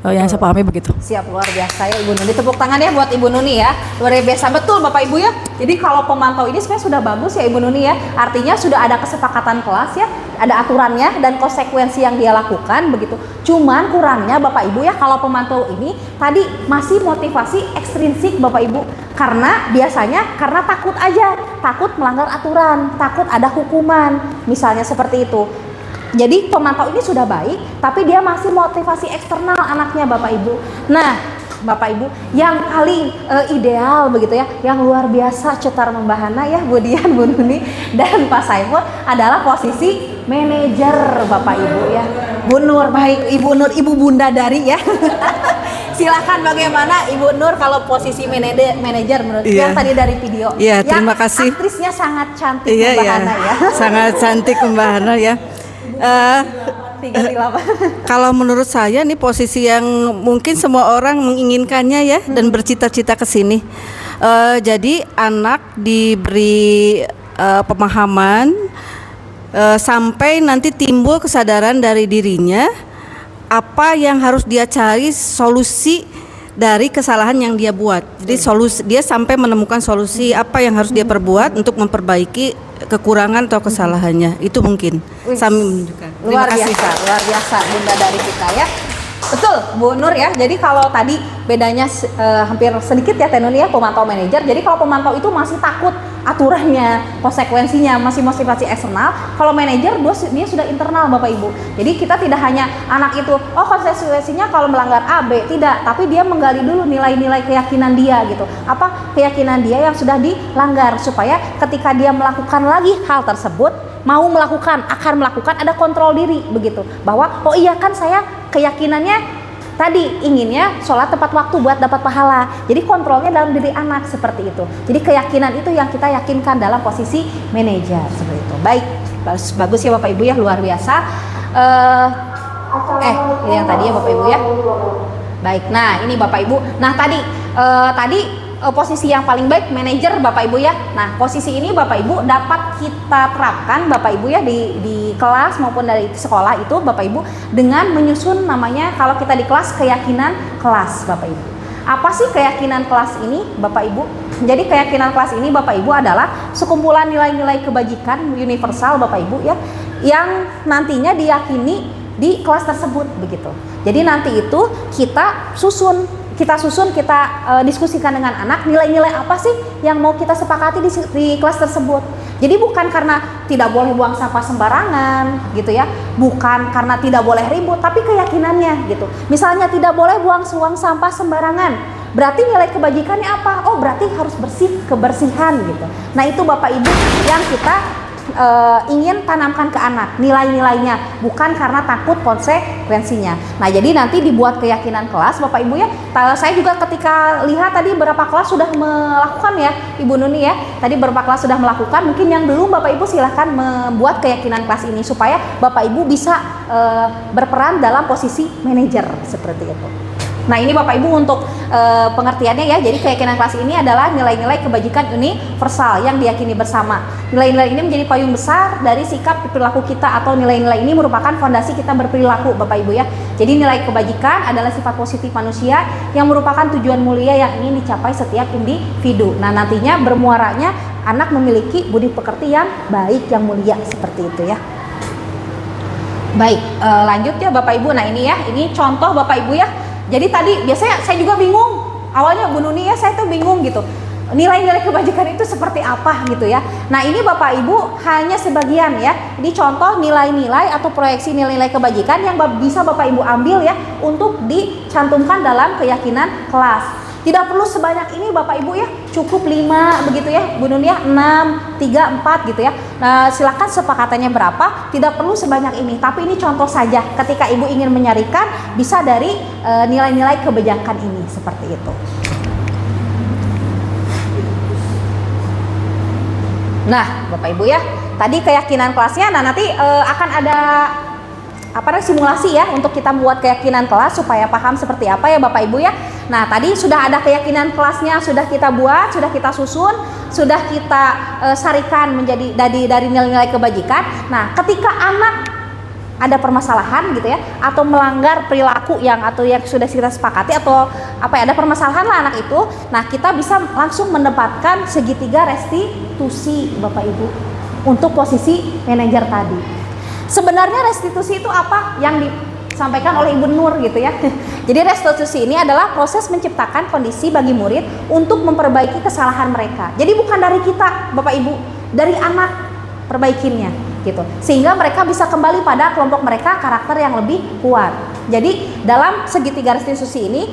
[SPEAKER 11] Yang saya pahami begitu.
[SPEAKER 2] Siap, luar biasa ya Ibu Nuni. Tepuk tangan ya buat Ibu Nuni ya. Luar biasa betul Bapak Ibu ya. Jadi kalau pemantau ini sebenarnya sudah bagus ya Ibu Nuni ya. Artinya sudah ada kesepakatan kelas ya, ada aturannya dan konsekuensi yang dia lakukan begitu. Cuman kurangnya Bapak Ibu ya, kalau pemantau ini tadi masih motivasi ekstrinsik Bapak Ibu. Karena biasanya karena takut aja, takut melanggar aturan, takut ada hukuman, misalnya seperti itu. Jadi pemantau ini sudah baik, tapi dia masih motivasi eksternal anaknya Bapak Ibu. Nah, Bapak Ibu, yang paling ideal begitu ya, yang luar biasa cetar membahana ya Bu Dian, Bu Nuni, dan Pak Saiful adalah posisi manajer Bapak Ibu ya. Bu Nur, baik Ibu Nur, Ibu Bunda dari ya. Silakan bagaimana Ibu Nur kalau posisi manajer menurut yang tadi dari video.
[SPEAKER 12] Iya, terima kasih.
[SPEAKER 2] Aktrisnya sangat cantik Mbak Hana ya.
[SPEAKER 12] Sangat cantik Mbak Hana ya. Kalau menurut saya nih posisi yang mungkin semua orang menginginkannya ya, dan bercita-cita ke sini. Jadi anak diberi pemahaman sampai nanti timbul kesadaran dari dirinya apa yang harus dia cari solusi dari kesalahan yang dia buat. Jadi dia sampai menemukan solusi apa yang harus dia perbuat untuk memperbaiki kekurangan atau kesalahannya. Itu mungkin sambil menunjukkan.
[SPEAKER 2] Luar biasa Bunda dari kita ya. Betul Bu Nur ya. Jadi kalau tadi bedanya hampir sedikit ya Tenun ya, pemantau manajer. Jadi kalau pemantau itu masih takut aturannya, konsekuensinya, masih motivasi eksternal. Kalau manajer dia sudah internal Bapak Ibu. Jadi kita tidak hanya anak itu konsekuensinya kalau melanggar A, B, tidak, tapi dia menggali dulu nilai-nilai keyakinan dia gitu. Apa keyakinan dia yang sudah dilanggar, supaya ketika dia melakukan lagi hal tersebut, akan melakukan ada kontrol diri begitu. Bahwa oh iya kan saya keyakinannya tadi inginnya sholat tepat waktu buat dapat pahala. Jadi kontrolnya dalam diri anak seperti itu. Jadi keyakinan itu yang kita yakinkan dalam posisi manajer seperti itu. Baik, bagus ya Bapak Ibu ya, luar biasa. Ini yang tadi ya Bapak Ibu ya. Baik, nah ini Bapak Ibu. Nah tadi posisi yang paling baik manajer Bapak Ibu ya. Nah, posisi ini Bapak Ibu dapat kita terapkan Bapak Ibu ya di kelas maupun dari sekolah itu Bapak Ibu dengan menyusun namanya kalau kita di kelas keyakinan kelas Bapak Ibu. Apa sih keyakinan kelas ini Bapak Ibu? Jadi keyakinan kelas ini Bapak Ibu adalah sekumpulan nilai-nilai kebajikan universal Bapak Ibu ya yang nantinya diyakini di kelas tersebut begitu. Jadi nanti itu kita diskusikan dengan anak nilai-nilai apa sih yang mau kita sepakati di kelas tersebut. Jadi bukan karena tidak boleh buang sampah sembarangan gitu ya, bukan karena tidak boleh ribut, tapi keyakinannya gitu. Misalnya tidak boleh buang sampah sembarangan, berarti nilai kebajikannya apa? Oh berarti harus bersih, kebersihan gitu. Nah itu Bapak Ibu yang kita ingin tanamkan ke anak nilai-nilainya, bukan karena takut konsekuensinya. Nah jadi nanti dibuat keyakinan kelas Bapak Ibu ya. Saya juga ketika lihat tadi beberapa kelas sudah melakukan ya Ibu Nuni ya, tadi beberapa kelas sudah melakukan. Mungkin yang belum Bapak Ibu silahkan membuat keyakinan kelas ini supaya Bapak Ibu bisa berperan dalam posisi manajer seperti itu. Nah ini Bapak Ibu untuk pengertiannya ya. Jadi keyakinan kelas ini adalah nilai-nilai kebajikan universal yang diyakini bersama. Nilai-nilai ini menjadi payung besar dari sikap perilaku kita, atau nilai-nilai ini merupakan fondasi kita berperilaku Bapak Ibu ya. Jadi nilai kebajikan adalah sifat positif manusia yang merupakan tujuan mulia yang ingin dicapai setiap individu. Nah nantinya bermuaranya anak memiliki budi pekerti yang baik, yang mulia seperti itu ya. Baik, lanjut ya Bapak Ibu. Nah ini ya, ini contoh Bapak Ibu ya. Jadi tadi biasanya saya juga bingung, awalnya Bu Nuni ya saya tuh bingung gitu, nilai-nilai kebajikan itu seperti apa gitu ya. Nah ini Bapak Ibu hanya sebagian ya, ini contoh nilai-nilai atau proyeksi nilai-nilai kebajikan yang bisa Bapak Ibu ambil ya untuk dicantumkan dalam keyakinan kelas. Tidak perlu sebanyak ini Bapak Ibu ya, cukup 5 begitu ya Bu Nuni ya, 6, 3, 4 gitu ya. Nah silakan sepakatannya berapa, tidak perlu sebanyak ini, tapi ini contoh saja ketika Ibu ingin menyarikan bisa dari nilai-nilai kebijakan ini seperti itu. Nah Bapak Ibu ya, tadi keyakinan kelasnya. Nah nanti akan ada simulasi ya untuk kita membuat keyakinan kelas supaya paham seperti apa ya Bapak Ibu ya. Nah tadi sudah ada keyakinan kelasnya, sudah kita buat, sudah kita susun, sudah kita sarikan menjadi dari nilai-nilai kebajikan. Nah ketika anak ada permasalahan gitu ya, atau melanggar perilaku yang sudah kita sepakati, atau ada permasalahan lah anak itu, nah kita bisa langsung mendapatkan segitiga restitusi Bapak Ibu untuk posisi manajer tadi. Sebenarnya restitusi itu apa yang disampaikan oleh Ibu Nur gitu ya. Jadi restitusi ini adalah proses menciptakan kondisi bagi murid untuk memperbaiki kesalahan mereka. Jadi bukan dari kita Bapak Ibu, dari anak perbaikinnya gitu. Sehingga mereka bisa kembali pada kelompok mereka, karakter yang lebih kuat. Jadi dalam segitiga restitusi ini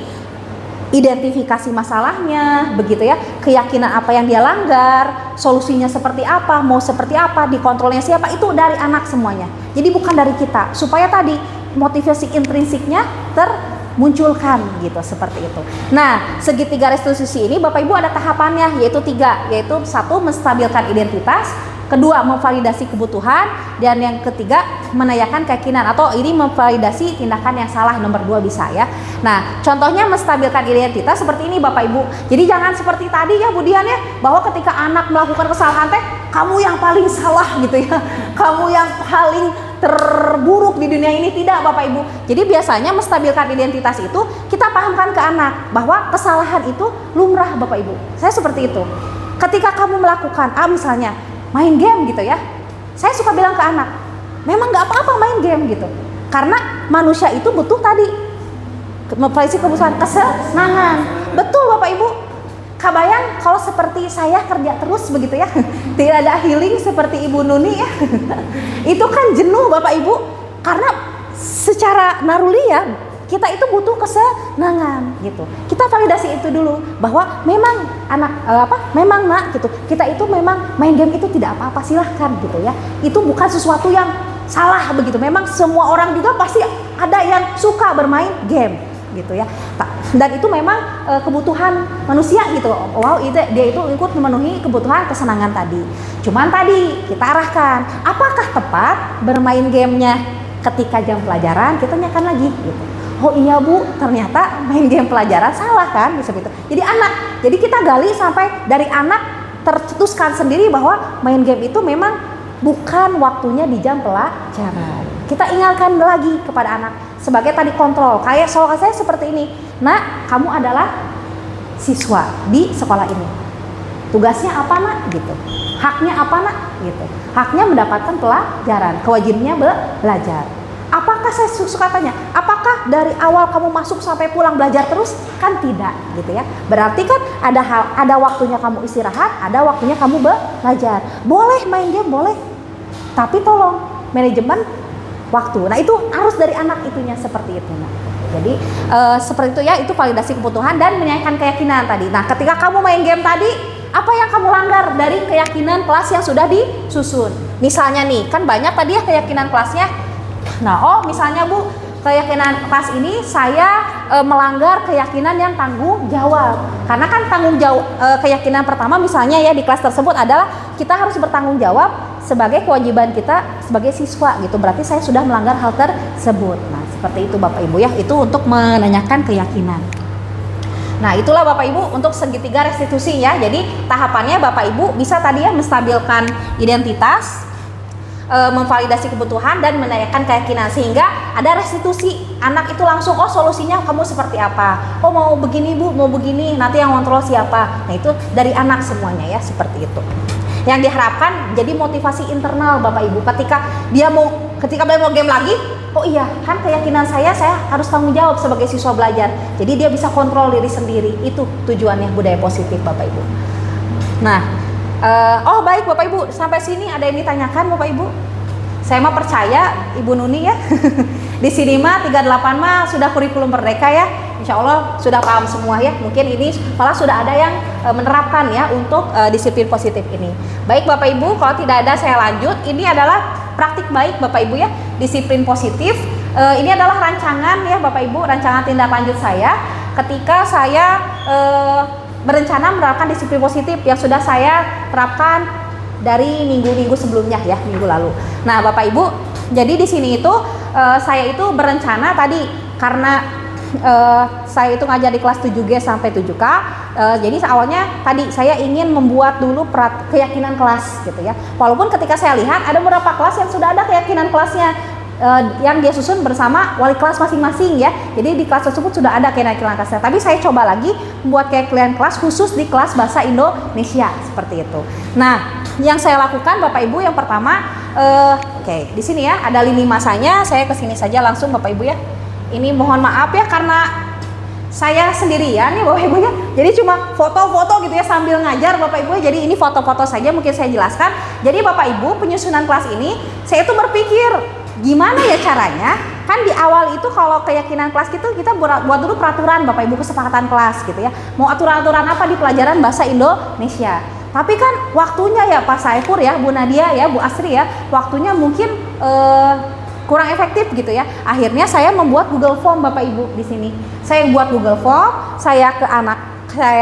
[SPEAKER 2] identifikasi masalahnya begitu ya, keyakinan apa yang dia langgar, solusinya seperti apa, mau seperti apa, dikontrolnya siapa, itu dari anak semuanya. Jadi bukan dari kita, supaya tadi motivasi intrinsiknya termunculkan gitu, seperti itu. Nah segitiga restitusi ini Bapak Ibu ada tahapannya, yaitu 3, yaitu 1 menstabilkan identitas, kedua memvalidasi kebutuhan, dan yang ketiga menanyakan keyakinan, atau ini memvalidasi tindakan yang salah, nomor 2 bisa ya. Nah contohnya menstabilkan identitas seperti ini Bapak Ibu. Jadi jangan seperti tadi ya Bu Dian ya, bahwa ketika anak melakukan kesalahan kamu yang paling salah gitu ya, kamu yang paling terburuk di dunia ini. Tidak Bapak Ibu. Jadi biasanya menstabilkan identitas itu kita pahamkan ke anak bahwa kesalahan itu lumrah Bapak Ibu. Saya seperti itu. Ketika kamu melakukan misalnya main game gitu ya, saya suka bilang ke anak, memang nggak apa-apa main game gitu, karena manusia itu butuh tadi memiliki kebutuhan kesenangan. Betul Bapak Ibu. Kabayang kalau seperti saya kerja terus begitu ya, tidak ada healing seperti Ibu Nuni ya. Itu kan jenuh Bapak Ibu, karena secara naruli ya kita itu butuh kesenangan gitu. Kita validasi itu dulu bahwa memang memang nak gitu. Kita itu memang main game itu tidak apa-apa, silahkan gitu ya. Itu bukan sesuatu yang salah begitu. Memang semua orang juga pasti ada yang suka bermain game gitu ya. Dan itu memang kebutuhan manusia gitu. Wow, dia itu ikut memenuhi kebutuhan kesenangan tadi. Cuman tadi kita arahkan, apakah tepat bermain gamenya ketika jam pelajaran? Kita tanyakan lagi gitu. oh iya Bu, ternyata main game pelajaran salah kan, bisa gitu. Jadi anak, jadi kita gali sampai dari anak tercetuskan sendiri bahwa main game itu memang bukan waktunya di jam pelajaran. Kita ingatkan lagi kepada anak sebagai tadi kontrol. Kayak soal saya seperti ini, nak, kamu adalah siswa di sekolah ini. Tugasnya apa nak? Gitu. Haknya apa nak? Gitu. Haknya mendapatkan pelajaran, kewajibannya belajar. Apakah saya suka tanya, apakah dari awal kamu masuk sampai pulang belajar terus? Kan tidak, gitu ya. Berarti kan ada waktunya kamu istirahat, ada waktunya kamu belajar. Boleh main game, boleh. Tapi tolong manajemen waktu. Nah, itu harus dari anak itunya seperti itu. Nah. Jadi seperti itu ya, itu validasi kebutuhan dan menyayangkan keyakinan tadi. Nah, ketika kamu main game tadi, apa yang kamu langgar dari keyakinan kelas yang sudah disusun? Misalnya nih, kan banyak tadi ya keyakinan kelasnya. Nah, misalnya Bu, keyakinan kelas ini saya melanggar keyakinan yang tanggung jawab. Karena kan tanggung jawab keyakinan pertama misalnya ya di kelas tersebut adalah kita harus bertanggung jawab sebagai kewajiban kita sebagai siswa gitu. Berarti saya sudah melanggar hal tersebut. Nah, seperti itu Bapak Ibu ya. Itu untuk menanyakan keyakinan. Nah, itulah Bapak Ibu untuk segitiga restitusi ya. Jadi tahapannya Bapak Ibu bisa tadi ya menstabilkan identitas, memvalidasi kebutuhan dan menanyakan keyakinan sehingga ada restitusi. Anak itu langsung, oh solusinya kamu seperti apa? Oh mau begini Bu, mau begini, nanti yang kontrol siapa? Nah, itu dari anak semuanya ya, seperti itu. Yang diharapkan jadi motivasi internal Bapak Ibu ketika dia mau game lagi, oh iya kan keyakinan saya harus tanggung jawab sebagai siswa belajar. Jadi dia bisa kontrol diri sendiri. Itu tujuannya budaya positif Bapak Ibu. Nah, oh baik Bapak Ibu, sampai sini ada yang ditanyakan Bapak Ibu? Saya mah percaya Ibu Nuni ya. Di sini mah 38 mah sudah kurikulum merdeka ya. Insya Allah sudah paham semua ya. Mungkin ini malah sudah ada yang menerapkan ya untuk disiplin positif ini. Baik Bapak Ibu, kalau tidak ada saya lanjut. Ini adalah praktik baik Bapak Ibu ya, disiplin positif. Ini adalah rancangan ya Bapak Ibu, rancangan tindak lanjut saya ketika saya berencana menerapkan disiplin positif yang sudah saya terapkan dari minggu-minggu sebelumnya ya, minggu lalu. Nah, Bapak Ibu, jadi di sini itu saya itu berencana tadi karena saya itu ngajar di kelas 7G sampai 7K. Jadi awalnya tadi saya ingin membuat dulu keyakinan kelas gitu ya. Walaupun ketika saya lihat ada beberapa kelas yang sudah ada keyakinan kelasnya. Yang dia susun bersama wali kelas masing-masing ya. Jadi di kelas tersebut sudah ada keyakinan kelasnya. Tapi saya coba lagi membuat keyakinan kelas khusus di kelas bahasa Indonesia seperti itu. Nah, yang saya lakukan Bapak Ibu yang pertama, oke, di sini ya ada lini masanya. Saya kesini saja langsung Bapak Ibu ya. Ini mohon maaf ya karena saya sendirian ya Bapak Ibu ya. Jadi cuma foto-foto gitu ya sambil ngajar Bapak Ibu. Jadi ini foto-foto saja mungkin saya jelaskan. Jadi Bapak Ibu penyusunan kelas ini saya itu berpikir gimana ya caranya? Kan di awal itu kalau keyakinan kelas gitu kita buat dulu peraturan Bapak Ibu, kesepakatan kelas gitu ya. Mau aturan-aturan apa di pelajaran bahasa Indonesia. Tapi kan waktunya ya Pak Saifur ya, Bu Nadia ya, Bu Asri ya, waktunya mungkin kurang efektif gitu ya. Akhirnya saya membuat Google Form Bapak Ibu di sini. Saya buat Google Form, saya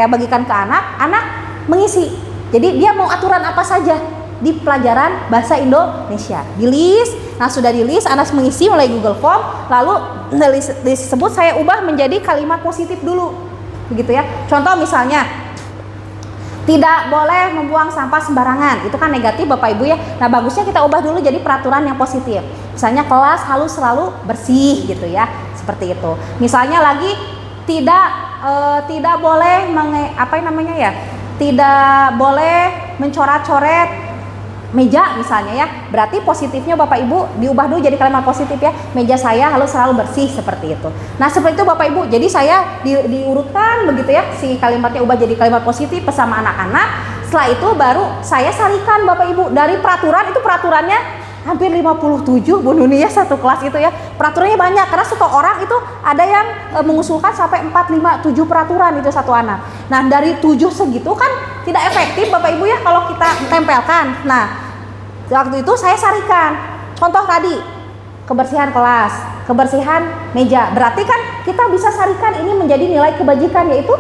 [SPEAKER 2] bagikan ke anak mengisi. Jadi dia mau aturan apa saja di pelajaran bahasa Indonesia. Di list. Nah, sudah di list, anak mengisi melalui Google Form, lalu list tersebut saya ubah menjadi kalimat positif dulu. Begitu ya. Contoh misalnya tidak boleh membuang sampah sembarangan. Itu kan negatif Bapak Ibu ya. Nah, bagusnya kita ubah dulu jadi peraturan yang positif. Misalnya kelas harus selalu bersih gitu ya. Seperti itu. Misalnya lagi tidak boleh tidak boleh mencoret-coret meja misalnya ya. Berarti positifnya Bapak Ibu diubah dulu jadi kalimat positif ya. Meja saya harus selalu bersih seperti itu. Nah, seperti itu Bapak Ibu. Jadi saya diurutkan begitu ya. Si kalimatnya ubah jadi kalimat positif bersama anak-anak. Setelah itu baru saya sarikan Bapak Ibu dari peraturan. Itu peraturannya hampir 57 Bu Nuni ya, satu kelas itu ya. Peraturannya banyak karena satu orang itu ada yang mengusulkan sampai 4, 5, 7 peraturan itu satu anak. Nah, dari 7 segitu kan tidak efektif Bapak Ibu ya kalau kita tempelkan. Nah, waktu itu saya sarikan. Contoh tadi kebersihan kelas, kebersihan meja. Berarti kan kita bisa sarikan ini menjadi nilai kebajikan yaitu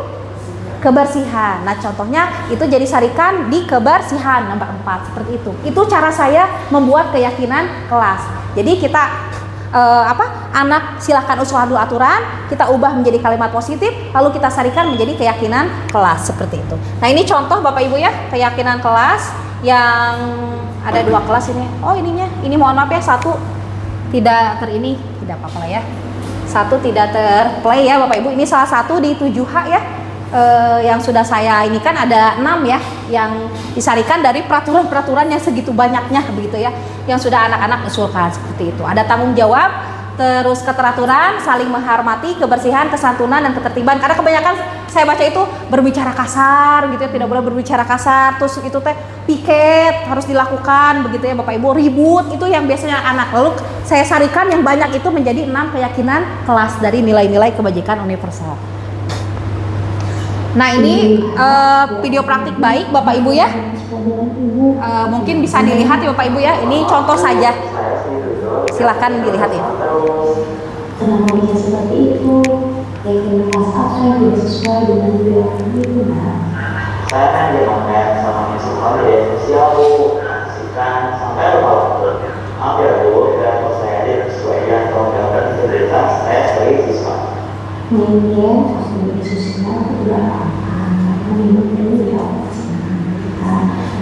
[SPEAKER 2] kebersihan. Nah, contohnya itu jadi sarikan di kebersihan nomor 4 seperti itu. Itu cara saya membuat keyakinan kelas. Jadi kita anak silahkan usulkan dulu aturan, kita ubah menjadi kalimat positif, lalu kita sarikan menjadi keyakinan kelas seperti itu. Nah ini contoh Bapak Ibu ya, keyakinan kelas yang ada 2 kelas ini. Oh ini mohon maaf ya, satu tidak tidak apa-apa lah ya. Satu tidak terplay ya Bapak Ibu. Ini salah satu di 7H ya. Yang sudah saya ini kan ada 6 ya yang disarikan dari peraturan-peraturan yang segitu banyaknya begitu ya, yang sudah anak-anak usulkan seperti itu. Ada tanggung jawab, terus keteraturan, saling menghormati, kebersihan, kesantunan, dan ketertiban. Karena kebanyakan saya baca itu berbicara kasar gitu ya, tidak boleh berbicara kasar. Terus itu teh piket harus dilakukan begitu ya Bapak Ibu. Ribut itu yang biasanya anak. Lalu saya sarikan yang banyak itu menjadi 6 keyakinan kelas dari nilai-nilai kebajikan universal. Nah ini video praktik baik Bapak Ibu ya, mungkin bisa dilihat ya Bapak Ibu ya, ini contoh saja, silahkan dilihat ya.
[SPEAKER 13] Kenapa bisa seperti itu? Keyakinan kelas apa yang tidak sesuai dengan lingkungan?
[SPEAKER 7] Saya kan dimakan sama mahasiswa media sosial bu, asisikan sampai lupa waktu. Hampir bu, dan saya disesuaikan kalau dapat integritas saya sebagai siswa.
[SPEAKER 13] Mungkin sosial media sosial tidak akan karena memang perlu diawasi kita.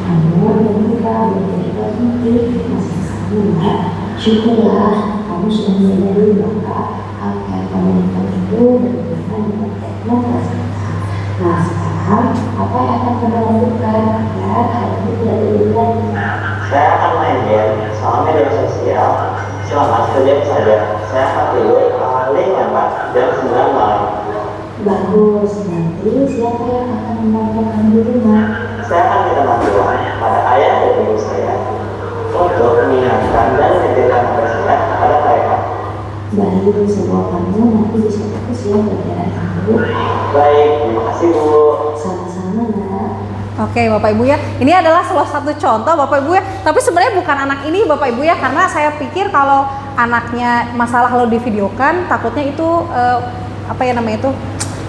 [SPEAKER 13] Namun ketika berintegritas mungkin masih sangat mudah. Syukurlah kamu sudah menyadari bahwa apa yang kamu lakukan itu berhubungan dengan teknologi kita. Nah sekarang apa yang akan kamu lakukan agar hal itu tidak terulang?
[SPEAKER 7] Saya akan main game sama media sosial selama sejam saja. Saya akan tidur paling lambat jam 9 malam.
[SPEAKER 13] Bagus, nanti siapa yang akan menonton di rumah?
[SPEAKER 7] Saya akan minta bantuan pada ayah dan ibu saya untuk mengingatkan dan mengajarkan kepada saya kepada mereka.
[SPEAKER 13] Baik, semoga kamu nanti bisa fokus ya pelajaran kamu.
[SPEAKER 7] Baik, terima kasih Bu.
[SPEAKER 13] Sama-sama nak.
[SPEAKER 2] Oke Bapak Ibu ya, ini adalah salah satu contoh Bapak Ibu ya. Tapi sebenarnya bukan anak ini Bapak Ibu ya, karena saya pikir kalau anaknya masalah kalau divideokan takutnya itu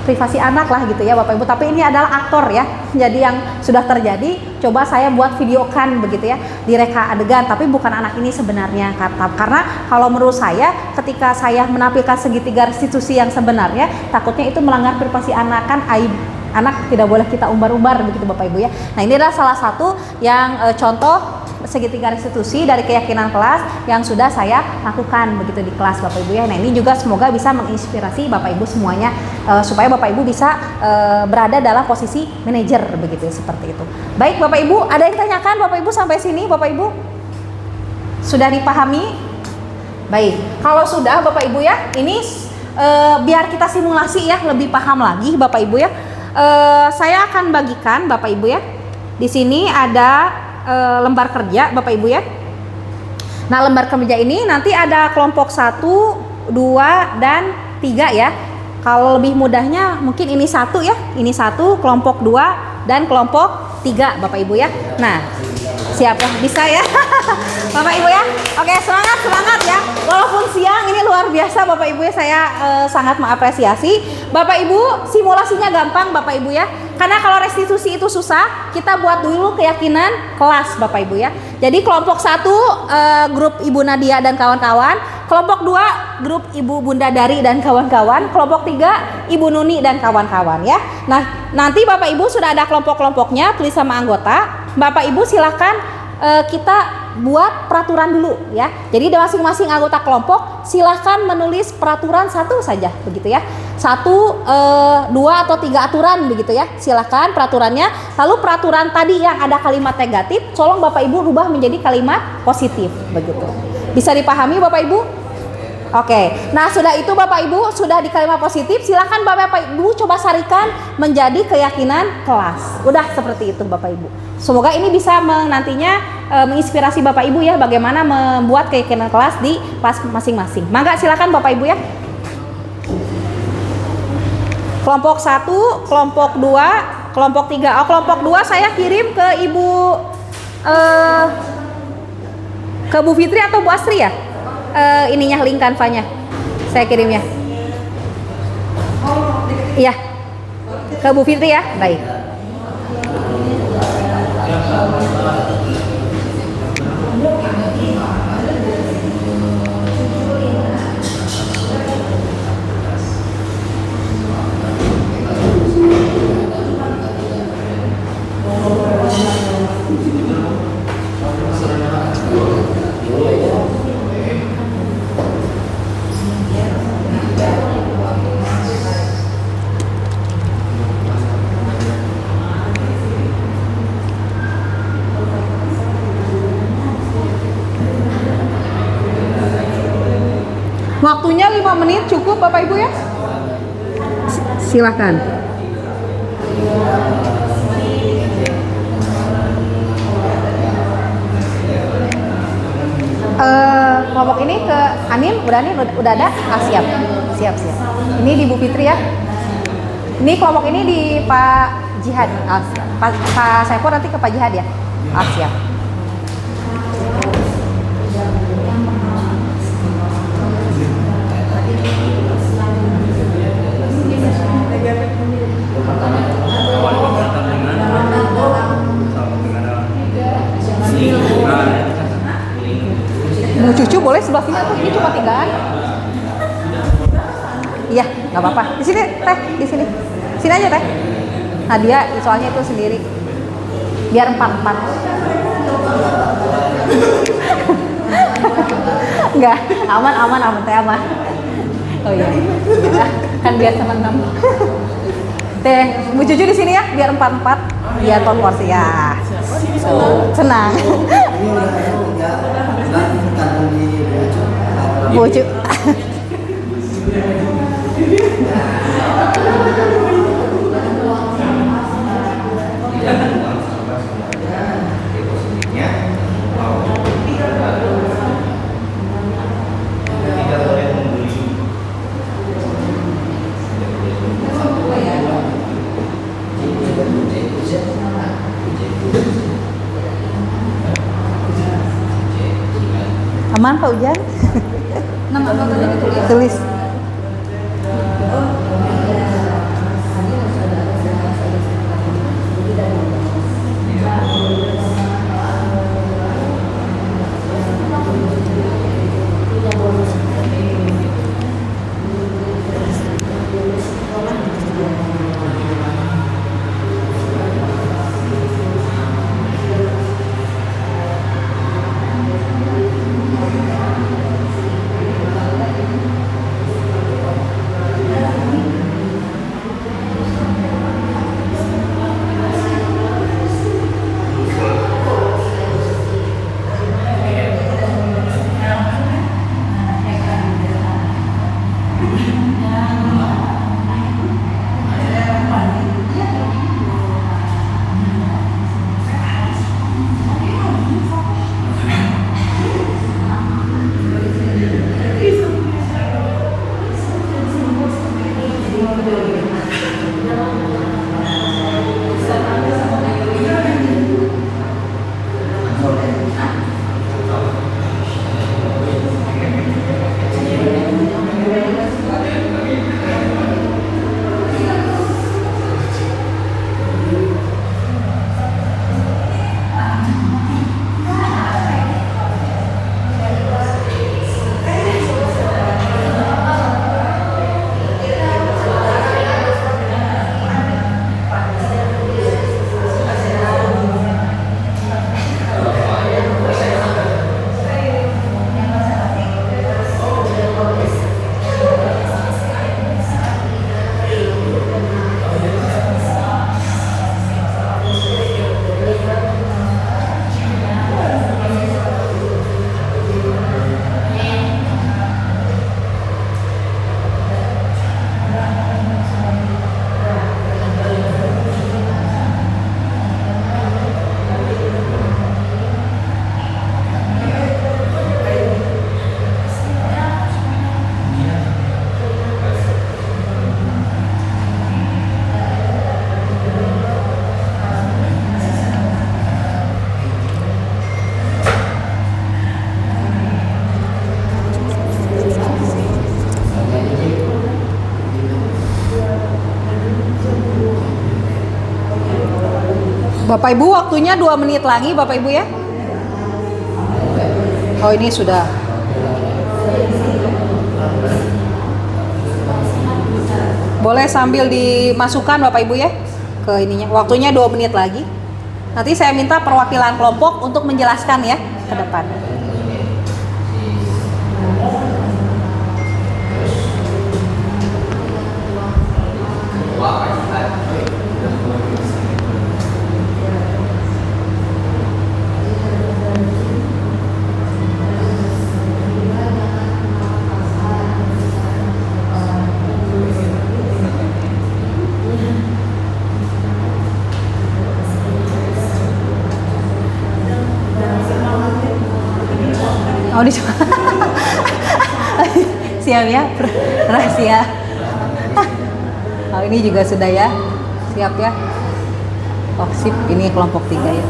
[SPEAKER 2] privasi anak lah gitu ya Bapak Ibu. Tapi ini adalah aktor ya, jadi yang sudah terjadi coba saya buat videokan begitu ya, direka adegan. Tapi bukan anak ini sebenarnya, karena kalau menurut saya ketika saya menampilkan segitiga restitusi yang sebenarnya, takutnya itu melanggar privasi anak, kan aib anak tidak boleh kita umbar-umbar begitu Bapak Ibu ya. Nah ini adalah salah satu yang contoh segitiga restitusi dari keyakinan kelas yang sudah saya lakukan begitu di kelas Bapak Ibu ya. Nah ini juga semoga bisa menginspirasi Bapak Ibu semuanya supaya Bapak Ibu bisa berada dalam posisi manajer begitu ya, seperti itu. Baik Bapak Ibu, ada yang tanyakan Bapak Ibu sampai sini Bapak Ibu? Sudah dipahami? Baik, kalau sudah Bapak Ibu ya, ini biar kita simulasi ya, lebih paham lagi Bapak Ibu ya. Saya akan bagikan Bapak Ibu ya. Di sini ada lembar kerja Bapak Ibu ya. Nah lembar kerja ini nanti ada kelompok 1, 2, dan 3 ya. Kalau lebih mudahnya mungkin ini 1 ya. Ini 1, kelompok 2, dan kelompok 3 Bapak Ibu ya. Nah siapa bisa ya Bapak Ibu ya. Oke, semangat ya. Walaupun siang ini luar biasa Bapak Ibu ya, saya sangat mengapresiasi. Bapak Ibu simulasinya gampang Bapak Ibu ya. Karena kalau restitusi itu susah, kita buat dulu keyakinan kelas Bapak Ibu ya. Jadi kelompok 1 grup Ibu Nadia dan kawan-kawan, kelompok 2 grup Ibu Bunda Dari dan kawan-kawan, kelompok 3 Ibu Nuni dan kawan-kawan ya. Nah, nanti Bapak Ibu sudah ada kelompok-kelompoknya tulis sama anggota. Bapak Ibu silakan kita buat peraturan dulu ya. Jadi di masing-masing anggota kelompok silahkan menulis peraturan 1 saja begitu ya. 1, 2 atau 3 aturan begitu ya. Silahkan peraturannya. Lalu peraturan tadi yang ada kalimat negatif, tolong Bapak Ibu rubah menjadi kalimat positif begitu. Bisa dipahami Bapak Ibu? Oke, nah sudah itu Bapak Ibu sudah di kalimat positif, silakan Bapak Ibu coba sarikan menjadi keyakinan kelas. Udah seperti itu Bapak Ibu. Semoga ini bisa nantinya menginspirasi Bapak Ibu ya bagaimana membuat keyakinan kelas di kelas masing-masing. Mangga silakan Bapak Ibu ya. Kelompok 1, kelompok 2, kelompok 3. Oh, kelompok 2 saya kirim ke Ibu ke Bu Fitri atau Bu Astri ya? Ininya link kanvanya saya kirimnya. Iya ke Bu Fitri ya. Baik. Waktunya 5 menit cukup Bapak Ibu ya? Silakan. Kelompok ini ke Anin, udah ada? Ah, siap. Ini di Bu Fitri ya. Ini kelompok ini di Pak Jihad. Ah, siap. Pak Saiful nanti ke Pak Jihad ya. Ah, siap. Bu Cucu boleh sebelah sini atau ini cuma 3-an? Iya, nggak apa-apa. Di sini teh, di sini. Sini aja teh. Nah dia soalnya itu sendiri. Biar 4-4. Enggak, aman teh aman. Oh iya. Kan biar teman-teman. Teh, Bu Cucu di sini ya, biar 4-4. Biar proporsi ya. Senang. Bucu. Aman Pak Ujan? Nama notanya ditulis. Tulis. Bapak Ibu waktunya 2 menit lagi Bapak Ibu ya. Oh ini sudah. Boleh sambil dimasukkan Bapak Ibu ya ke ininya. Waktunya 2 menit lagi. Nanti saya minta perwakilan kelompok untuk menjelaskan ya ke depan. Oh, siap ya, rahasia. Oh, ini juga sudah ya, siap ya. Oh sip, ini kelompok 3 ya.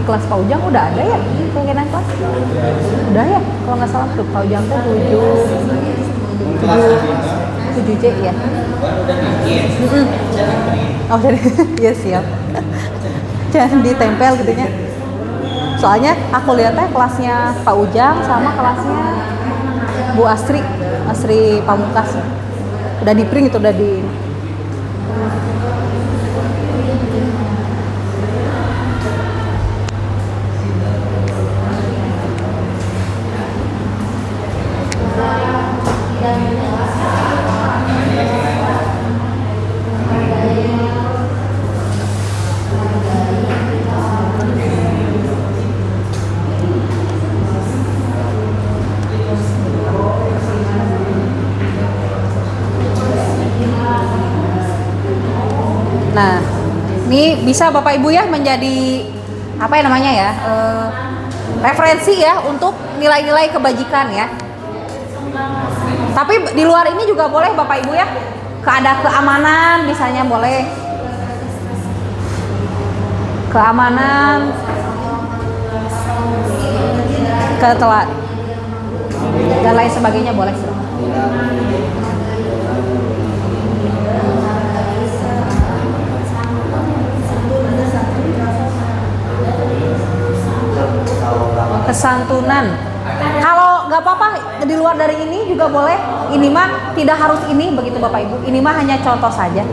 [SPEAKER 2] Kelas Pak Ujang udah ada ya pimpinan kelas? Udah ya, kalau nggak salah tuh Pak Ujang tuh 7C ya. Oh jadi ya siap. Jangan ditempel gitunya. Soalnya aku lihatnya kelasnya Pak Ujang sama kelasnya Bu Asri Pamungkas. Udah di print itu, udah di. Nah, ini bisa Bapak Ibu ya menjadi apa ya namanya ya, referensi ya untuk nilai-nilai kebajikan ya. Tapi di luar ini juga boleh Bapak Ibu ya, ada keamanan misalnya boleh, keamanan, ketelat dan lain sebagainya boleh. Kesantunan. Kalau nggak apa-apa di luar dari ini juga boleh. Ini mah tidak harus ini begitu Bapak Ibu. Ini mah hanya contoh saja.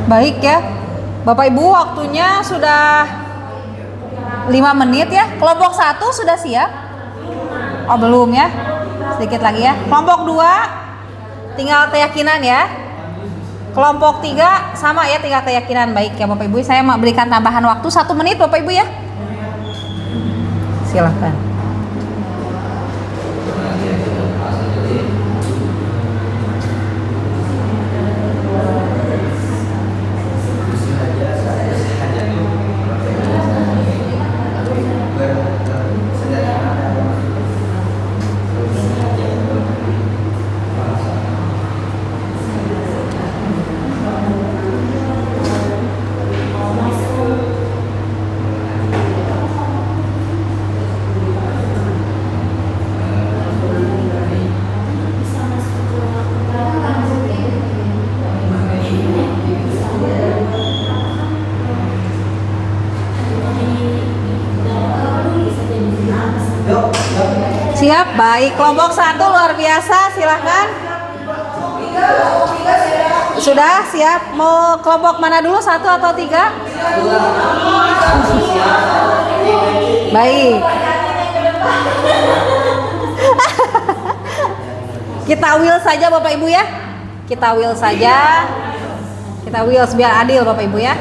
[SPEAKER 2] Baik ya, Bapak Ibu waktunya sudah 5 menit ya. Kelompok 1 sudah siap? Oh belum ya, sedikit lagi ya. Kelompok 2 tinggal keyakinan ya. Kelompok 3 sama ya, tinggal keyakinan. Baik ya Bapak Ibu, saya mau berikan tambahan waktu 1 menit Bapak Ibu ya. Silahkan. Siap, baik. Kelompok 1 luar biasa, silahkan. Sudah siap? Mau kelompok mana dulu, 1 atau 3? Baik. Kita will saja Bapak Ibu ya. Kita will saja. Kita will biar adil Bapak Ibu ya.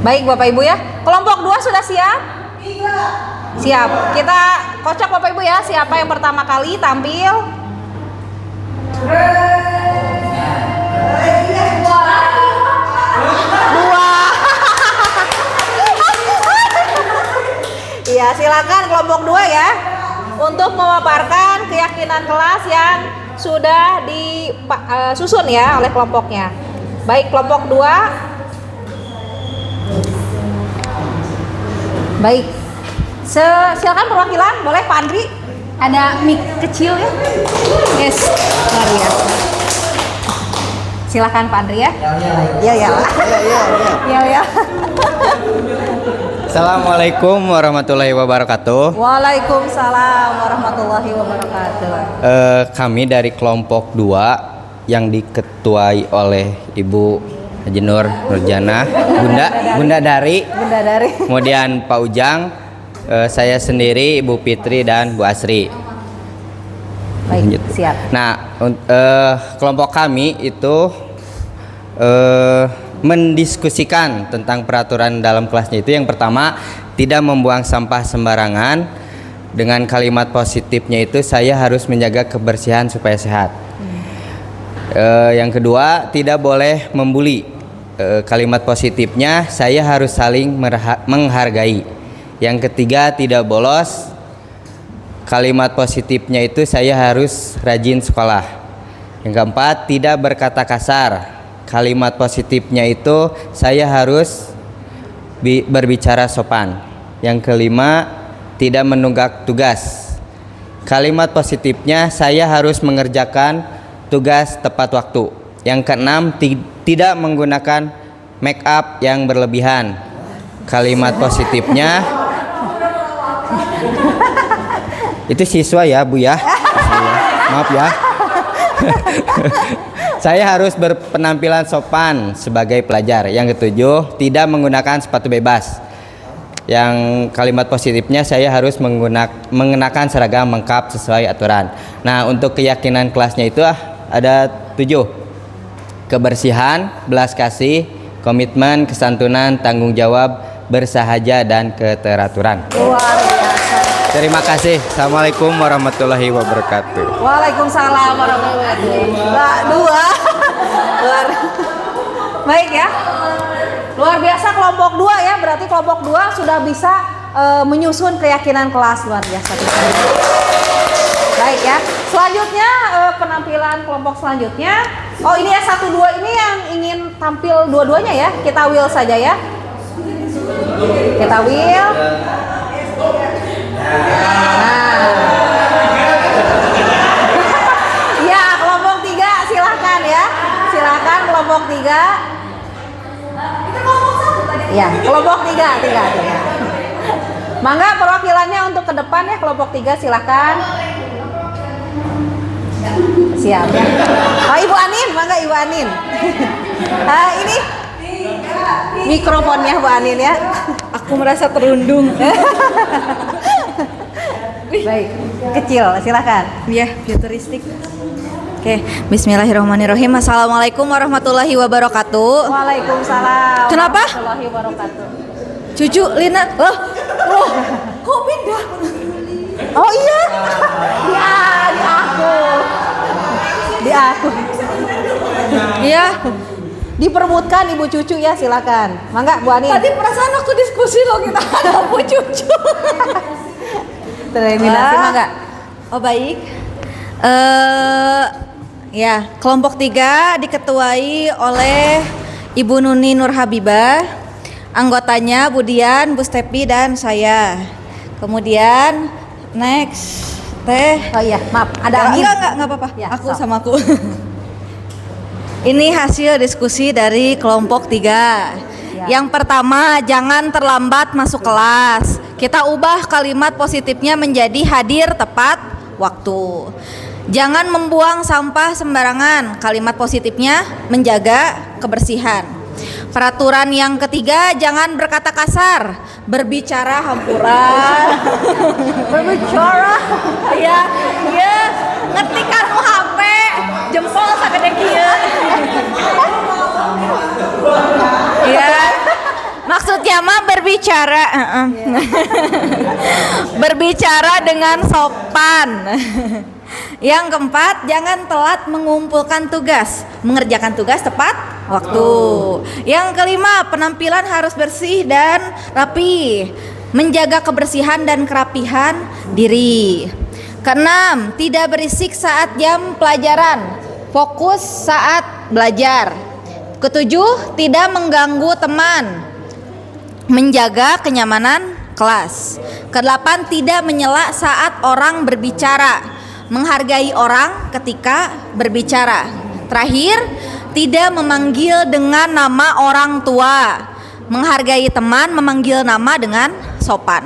[SPEAKER 2] Baik Bapak Ibu ya. Kelompok 2 sudah siap? Siap. Kita kocok Bapak Ibu ya. Siapa yang pertama kali tampil? Iya, silakan kelompok 2 ya untuk memaparkan keyakinan kelas yang sudah disusun ya oleh kelompoknya. Baik, kelompok 2. Baik. Silakan perwakilan, boleh Pak Andri? Ada mic kecil ya? Yes, luar biasa. Silakan Pak Andri ya. Ya.
[SPEAKER 14] Assalamualaikum warahmatullahi wabarakatuh.
[SPEAKER 2] Waalaikumsalam warahmatullahi wabarakatuh.
[SPEAKER 14] Kami dari kelompok 2 yang diketuai oleh Ibu Haji Nurjana, Bunda Dari, kemudian Pak Ujang, saya sendiri, Ibu Fitri dan Bu Asri.
[SPEAKER 2] Baik, siap.
[SPEAKER 14] Nah, kelompok kami itu mendiskusikan tentang peraturan dalam kelasnya itu. Yang pertama, tidak membuang sampah sembarangan. Dengan kalimat positifnya itu, saya harus menjaga kebersihan supaya sehat. Yang kedua, tidak boleh membuli. Kalimat positifnya, saya harus saling menghargai. Yang ketiga, tidak bolos. Kalimat positifnya itu, saya harus rajin sekolah. Yang keempat, tidak berkata kasar. Kalimat positifnya itu, saya harus berbicara sopan. Yang kelima, tidak menunggak tugas. Kalimat positifnya, saya harus mengerjakan tugas tepat waktu. Yang keenam, tidak menggunakan make up yang berlebihan. Kalimat positifnya, itu siswa ya Bu ya, maaf ya. Saya harus berpenampilan sopan sebagai pelajar. Yang ketujuh, tidak menggunakan sepatu bebas. Yang kalimat positifnya, saya harus mengenakan seragam lengkap sesuai aturan. Nah, untuk keyakinan kelasnya itu ada 7. Kebersihan, belas kasih, komitmen, kesantunan, tanggung jawab, bersahaja, dan keteraturan. Terima kasih. Assalamualaikum warahmatullahi wabarakatuh.
[SPEAKER 2] Waalaikumsalam warahmatullahi wabarakatuh. Baik ya. Luar biasa kelompok 2 ya. Berarti kelompok 2 sudah bisa menyusun keyakinan kelas. Luar biasa. Baik ya. Selanjutnya penampilan kelompok selanjutnya. Oh ini ya 1, 2 ini yang ingin tampil dua-duanya ya. Kita will saja ya. Kita will. Ya, kelompok 3 silahkan ya. Silahkan kelompok 3. Ya, kelompok 3. Mangga perwakilannya untuk ke depan ya, kelompok 3 silahkan. Siap ya. Oh, Ibu Anin, mangga Ibu Anin. Ini mikrofonnya Bu Anin ya. Aku merasa terundung. Baik, kecil, silakan.
[SPEAKER 8] Ya, futuristik. Oke, bismillahirrahmanirrahim. Assalamualaikum warahmatullahi wabarakatuh.
[SPEAKER 2] Waalaikumsalam.
[SPEAKER 8] Kenapa?
[SPEAKER 2] Warahmatullahi wabarakatuh.
[SPEAKER 8] Cucu Lina, kok pindah?
[SPEAKER 2] Oh iya? Di aku. Iya. Diperbutkan Ibu Cucu ya, silakan. Mangga Bu Anin.
[SPEAKER 8] Tadi perasaan aku diskusi loh, kita ada Bu Cucu.
[SPEAKER 2] Terminasi mangga.
[SPEAKER 8] Oh baik. Ya, kelompok 3 diketuai oleh Ibu Nuni Nur Habibah. Anggotanya Budian, Bu Stepi, dan saya. Kemudian next
[SPEAKER 2] Oh iya, maaf, ada angin.
[SPEAKER 8] Enggak apa-apa.
[SPEAKER 2] Ya,
[SPEAKER 8] aku sama aku. Ini hasil diskusi dari kelompok 3. Yang pertama, jangan terlambat masuk kelas. Kita ubah kalimat positifnya menjadi hadir tepat waktu. Jangan membuang sampah sembarangan. Kalimat positifnya menjaga kebersihan. Peraturan yang ketiga, jangan berkata kasar, berbicara hampuran. Berbicara, ya, ngetikan HP, jempol sagede kieu. Ya. Maksudnya mah berbicara, berbicara dengan sopan. Yang keempat, jangan telat mengumpulkan tugas, mengerjakan tugas tepat waktu. Yang kelima, penampilan harus bersih dan rapi, menjaga kebersihan dan kerapihan diri. Keenam, tidak berisik saat jam pelajaran, fokus saat belajar. Ketujuh, tidak mengganggu teman, menjaga kenyamanan kelas. Kedelapan, tidak menyela saat orang berbicara, menghargai orang ketika berbicara. Terakhir, tidak memanggil dengan nama orang tua, menghargai teman, memanggil nama dengan sopan.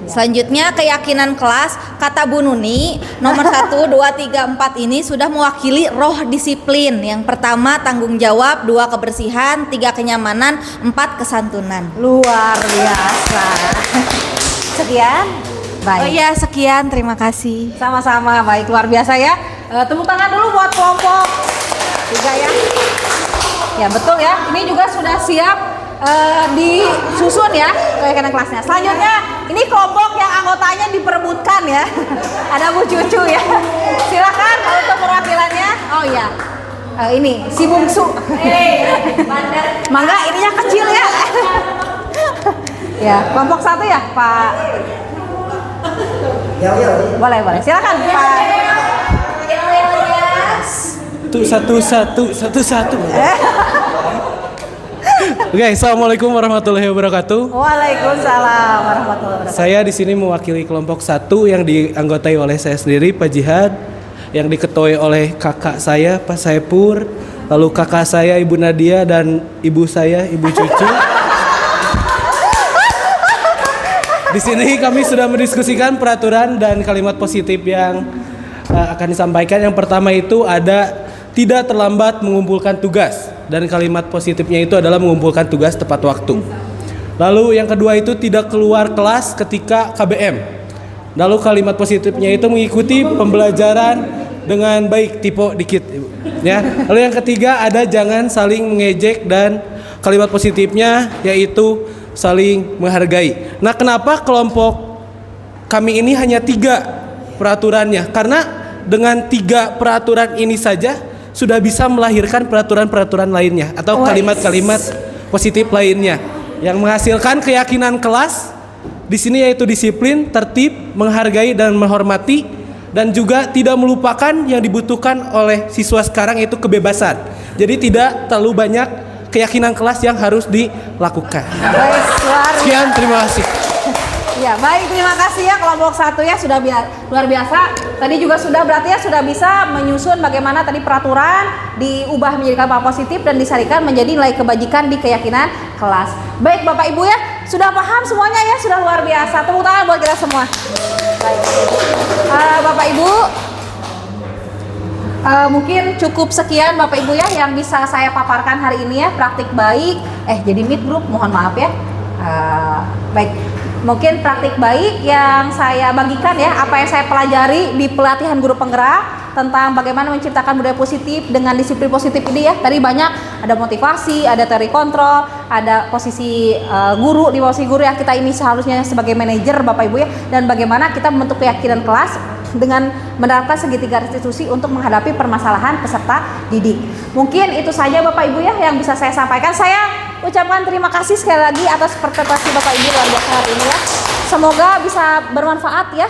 [SPEAKER 8] Selanjutnya, keyakinan kelas, kata Bu Nuni, nomor 1, 2, 3, 4 ini sudah mewakili roh disiplin. Yang pertama tanggung jawab, 2 kebersihan, 3 kenyamanan, 4 kesantunan.
[SPEAKER 2] Luar biasa. Sekian. Baik.
[SPEAKER 8] Oh iya, sekian, terima kasih.
[SPEAKER 2] Sama-sama, baik, luar biasa ya. Tepuk tangan dulu buat kelompok 3 ya. Ya betul ya, ini juga sudah siap disusun ya keyakinan kelasnya. Selanjutnya, ini kelompok yang anggotanya diperebutkan ya. Ada Bu Cucu ya. Silakan untuk perwakilannya. Oh iya, ini si bungsu. Mangga, ininya kecil ya. Ya, kelompok 1 ya, Pak. Boleh. Silakan, Pak.
[SPEAKER 10] Satu. Oke, assalamualaikum warahmatullahi wabarakatuh.
[SPEAKER 2] Waalaikumsalam warahmatullahi wabarakatuh.
[SPEAKER 10] Saya di sini mewakili kelompok 1 yang dianggotai oleh saya sendiri, Pak Jihad, yang diketuai oleh kakak saya, Pak Saipur, lalu kakak saya, Ibu Nadia, dan ibu saya, Ibu Cucu. Di sini kami sudah mendiskusikan peraturan dan kalimat positif yang akan disampaikan. Yang pertama itu ada tidak terlambat mengumpulkan tugas, dan kalimat positifnya itu adalah mengumpulkan tugas tepat waktu. Lalu yang kedua itu tidak keluar kelas ketika KBM. Lalu kalimat positifnya itu mengikuti pembelajaran dengan baik, tipe dikit ya. Lalu yang ketiga ada jangan saling mengejek, dan kalimat positifnya yaitu saling menghargai. Nah, kenapa kelompok kami ini hanya 3 peraturannya? Karena dengan 3 peraturan ini saja sudah bisa melahirkan peraturan-peraturan lainnya atau kalimat-kalimat positif lainnya yang menghasilkan keyakinan kelas di sini, yaitu disiplin, tertib, menghargai dan menghormati, dan juga tidak melupakan yang dibutuhkan oleh siswa sekarang, yaitu kebebasan. Jadi tidak terlalu banyak keyakinan kelas yang harus dilakukan.
[SPEAKER 2] Baik,
[SPEAKER 10] sekian, terima kasih.
[SPEAKER 2] Ya, baik, terima kasih ya kelompok 1 ya, sudah luar biasa. Tadi juga sudah berarti ya sudah bisa menyusun bagaimana tadi peraturan diubah menjadi kalimat positif dan disarikan menjadi nilai kebajikan di keyakinan kelas. Baik, Bapak Ibu ya, sudah paham semuanya ya, sudah luar biasa. Tepuk tangan buat kita semua. Baik. Bapak Ibu, mungkin cukup sekian Bapak Ibu ya yang bisa saya paparkan hari ini ya, praktik baik. Jadi mid group, mohon maaf ya. Baik, mungkin praktik baik yang saya bagikan ya, apa yang saya pelajari di pelatihan guru penggerak tentang bagaimana menciptakan budaya positif dengan disiplin positif ini ya. Tadi banyak, ada motivasi, ada teori kontrol, ada posisi guru, di posisi guru yang kita ini seharusnya sebagai manajer Bapak Ibu ya, dan bagaimana kita membentuk keyakinan kelas dengan menerapkan segitiga restitusi untuk menghadapi permasalahan peserta didik. Mungkin itu saja Bapak Ibu ya yang bisa saya sampaikan. Saya ucapkan terima kasih sekali lagi atas partisipasi Bapak Ibu luar biasa hari ini ya. Semoga bisa bermanfaat ya,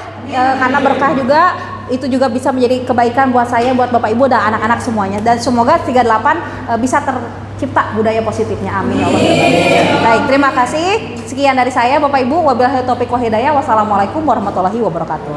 [SPEAKER 2] karena berkah juga, itu juga bisa menjadi kebaikan buat saya, buat Bapak Ibu dan anak-anak semuanya. Dan semoga 38 bisa tercipta budaya positifnya. Amin ya Allah. Baik, terima kasih. Sekian dari saya Bapak Ibu. Wabillahi taufiq wal hidayah. Wassalamualaikum warahmatullahi wabarakatuh.